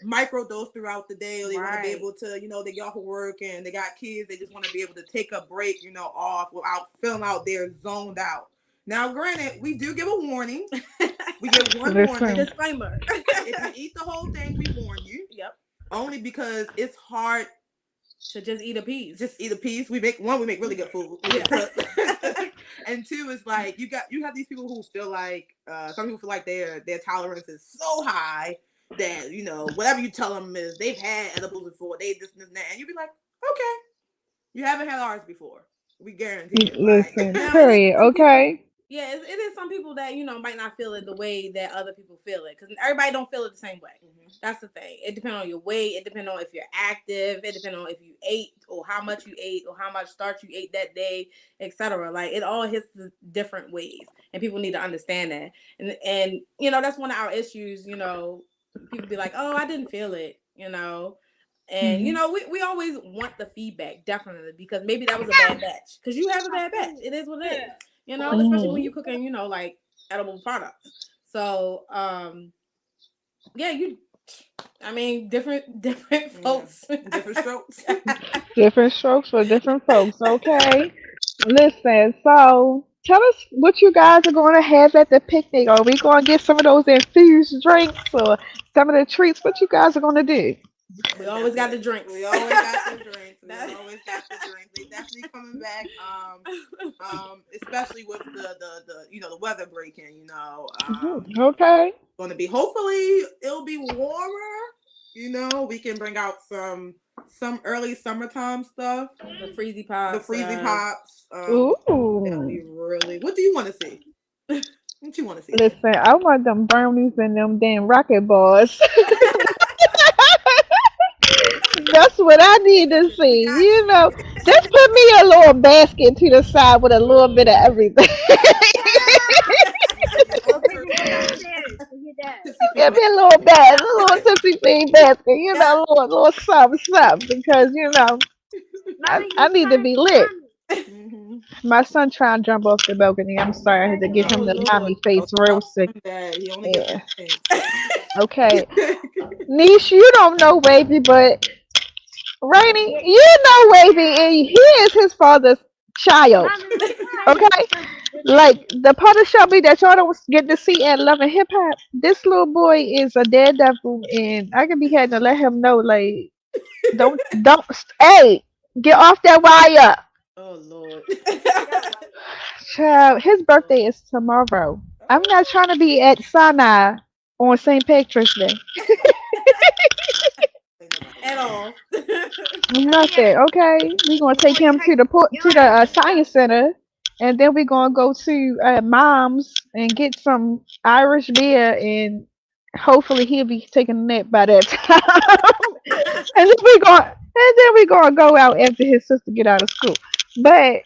microdose throughout the day, or they want to be Right. able to, they get off of work and they got kids, they just want to be able to take a break, off without feeling out there zoned out. Now, granted, we do give a warning. We give one warning. Listen. Disclaimer. If you eat the whole thing, we warn you. Yep. Only because it's hard. To just eat a piece. Just eat a piece. We make really good food. We Yeah. can cook. And two is like you have these people who feel like some people feel like their tolerance is so high that whatever you tell them is they've had edibles before, they this and that, and you be like, okay, you haven't had ours before. We guarantee it. Like, Listen. Now it is Period. some people. Okay. Yeah, it is some people that might not feel it the way that other people feel it, because everybody don't feel it the same way. Mhm. That's the thing. It depends on your weight. It depends on if you're active. It depends on if you ate or how much you ate or how much starch you ate that day, etc. Like, it all hits the different ways, and people need to understand that. And that's one of our issues. People be like, "Oh, I didn't feel it," And Hmm. we always want the feedback, definitely, because maybe that was a bad batch. Because you have a bad batch. It is what it is. Especially when Hmm. you're cooking, like edible products. So, yeah, different folks. Different strokes. Different strokes for different folks. Okay. Listen. So tell us what you guys are going to have at the picnic. Are we going to get some of those infused drinks or some of the treats? What you guys are going to do? We always got the drinks. We always got the drinks. We always got the drinks. They definitely coming back. Especially with the weather breaking. Okay. Going to be, hopefully it'll be warmer. We can bring out some early summertime stuff. The freezy pops. The freezy pops. That'll Ooh. be really. What do you want to see? What you want to see? Listen, I want them brownies and them damn rocket bars. That's what I need to We see. got you. Just put me a little basket to the side with a little bit of everything. You get your We'll own take turkey it bag. Give me a little bag, a little tipsy feed basket, little something, because I need to be lit. My son trying to jump off the balcony. I'm sorry, I had to give him the Lord. mommy face real sick. He only Yeah. gets Okay. Niche, you don't know Wavy, but Rainy, you know Wavy, and he is his father's child. Okay? Like the part of Shelby that y'all don't get to see at Love and Hip Hop, this little boy is a daredevil, and I can be had to let him know, like, don't, hey, get off that wire. Oh Lord. Child, his birthday is tomorrow. I'm not trying to be at Sinai on St. Patrick's Day. At all. Nothing. Okay, we're gonna take him to the science center, and then we're gonna go to Mom's and get some Irish beer, and hopefully he'll be taking a nap by that time. And then we gonna go out after his sister get out of school. But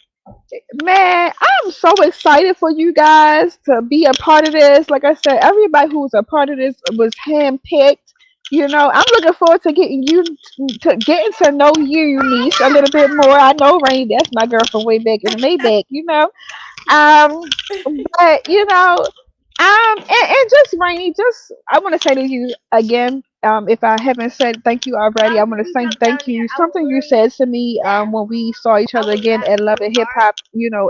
man, I'm so excited for you guys to be a part of this. Like I said, everybody who's a part of this was handpicked. I'm looking forward to getting to know you, niece, a little bit more. I know Rain, that's my girl from way back in the Maybach. Um, but and just Rainy, I want to say to you again. If I haven't said thank you already, I want to say thank you. Something you said to me when we saw each other again at Love and Hip Hop.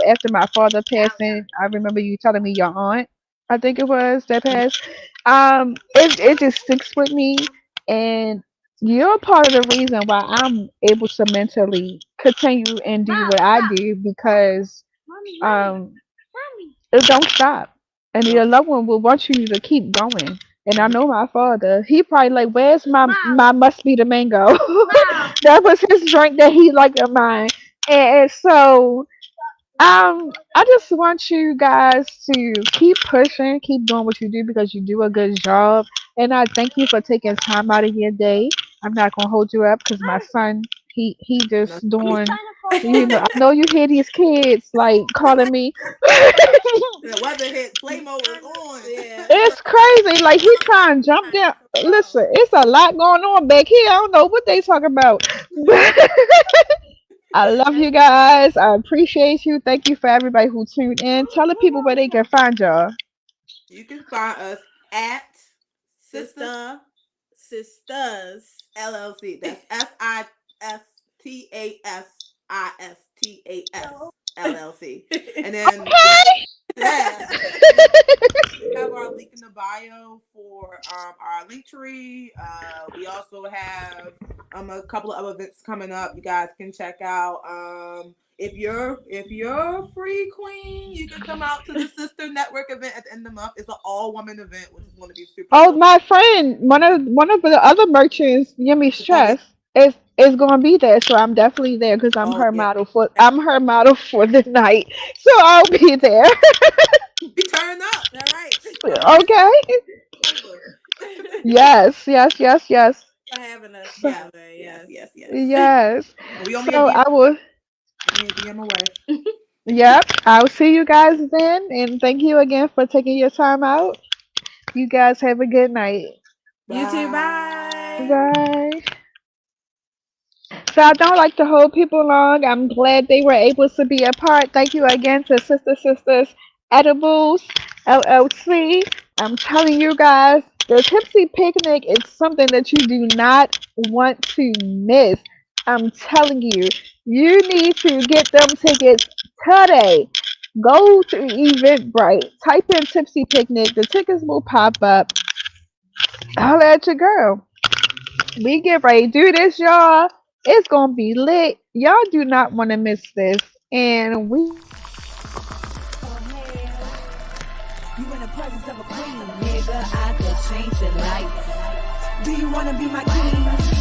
After my father passing, I remember you telling me your aunt, I think it was, that passed. It just sticks with me, and you're part of the reason why I'm able to mentally continue and do what I do, because um it don't stop. And your loved one will want you to keep going. And I know my father, he probably like, where's my must be the mango? That was his drink that he liked of mine. And so I just want you guys to keep pushing, keep doing what you do, because you do a good job. And I thank you for taking time out of your day. I'm not gonna hold you up because my son, he just doing. I know you hear these kids like calling me. The weather hit, play mode is on. Yeah. It's crazy. Like he trying to jump down. Listen, it's a lot going on back here. I don't know what they talking about. I love you guys. I appreciate you. Thank you for everybody who tuned in. Tell the people where they can find y'all. You can find us at Sista Sistas LLC. That's SISTASISTAS LLC. And then we have our link in the bio for our link tree. We also have a couple of other events coming up. You guys can check out. If you're free, queen, you can come out to the Sister Network event at the end of the month. It's an all-woman event, which is going to be super Oh, cool. my friend, one of the other merchants, Yummy Stress, is going to be there. So I'm definitely there because I'm her model for the night. So I'll be there. We turn up, all right? Okay. Yes. For having us. Yes. We only So I will. DM away. Yep. I'll see you guys then, and thank you again for taking your time out. You guys have a good night. You too. Bye. Bye. So I don't like to hold people long. I'm glad they were able to be a part. Thank you again to Sister Sisters Edibles LLC. I'm telling you guys, the TipSee Picnic is something that you do not want to miss. I'm telling you, you need to get them tickets today. Go to Eventbrite, type in TipSee Picnic, the tickets will pop up. Holla at your girl. We get ready to do this, y'all. It's gonna be lit. Y'all do not want to miss this. And we You in the presence of a queen, nigga. I could change your life. Do you wanna be my king?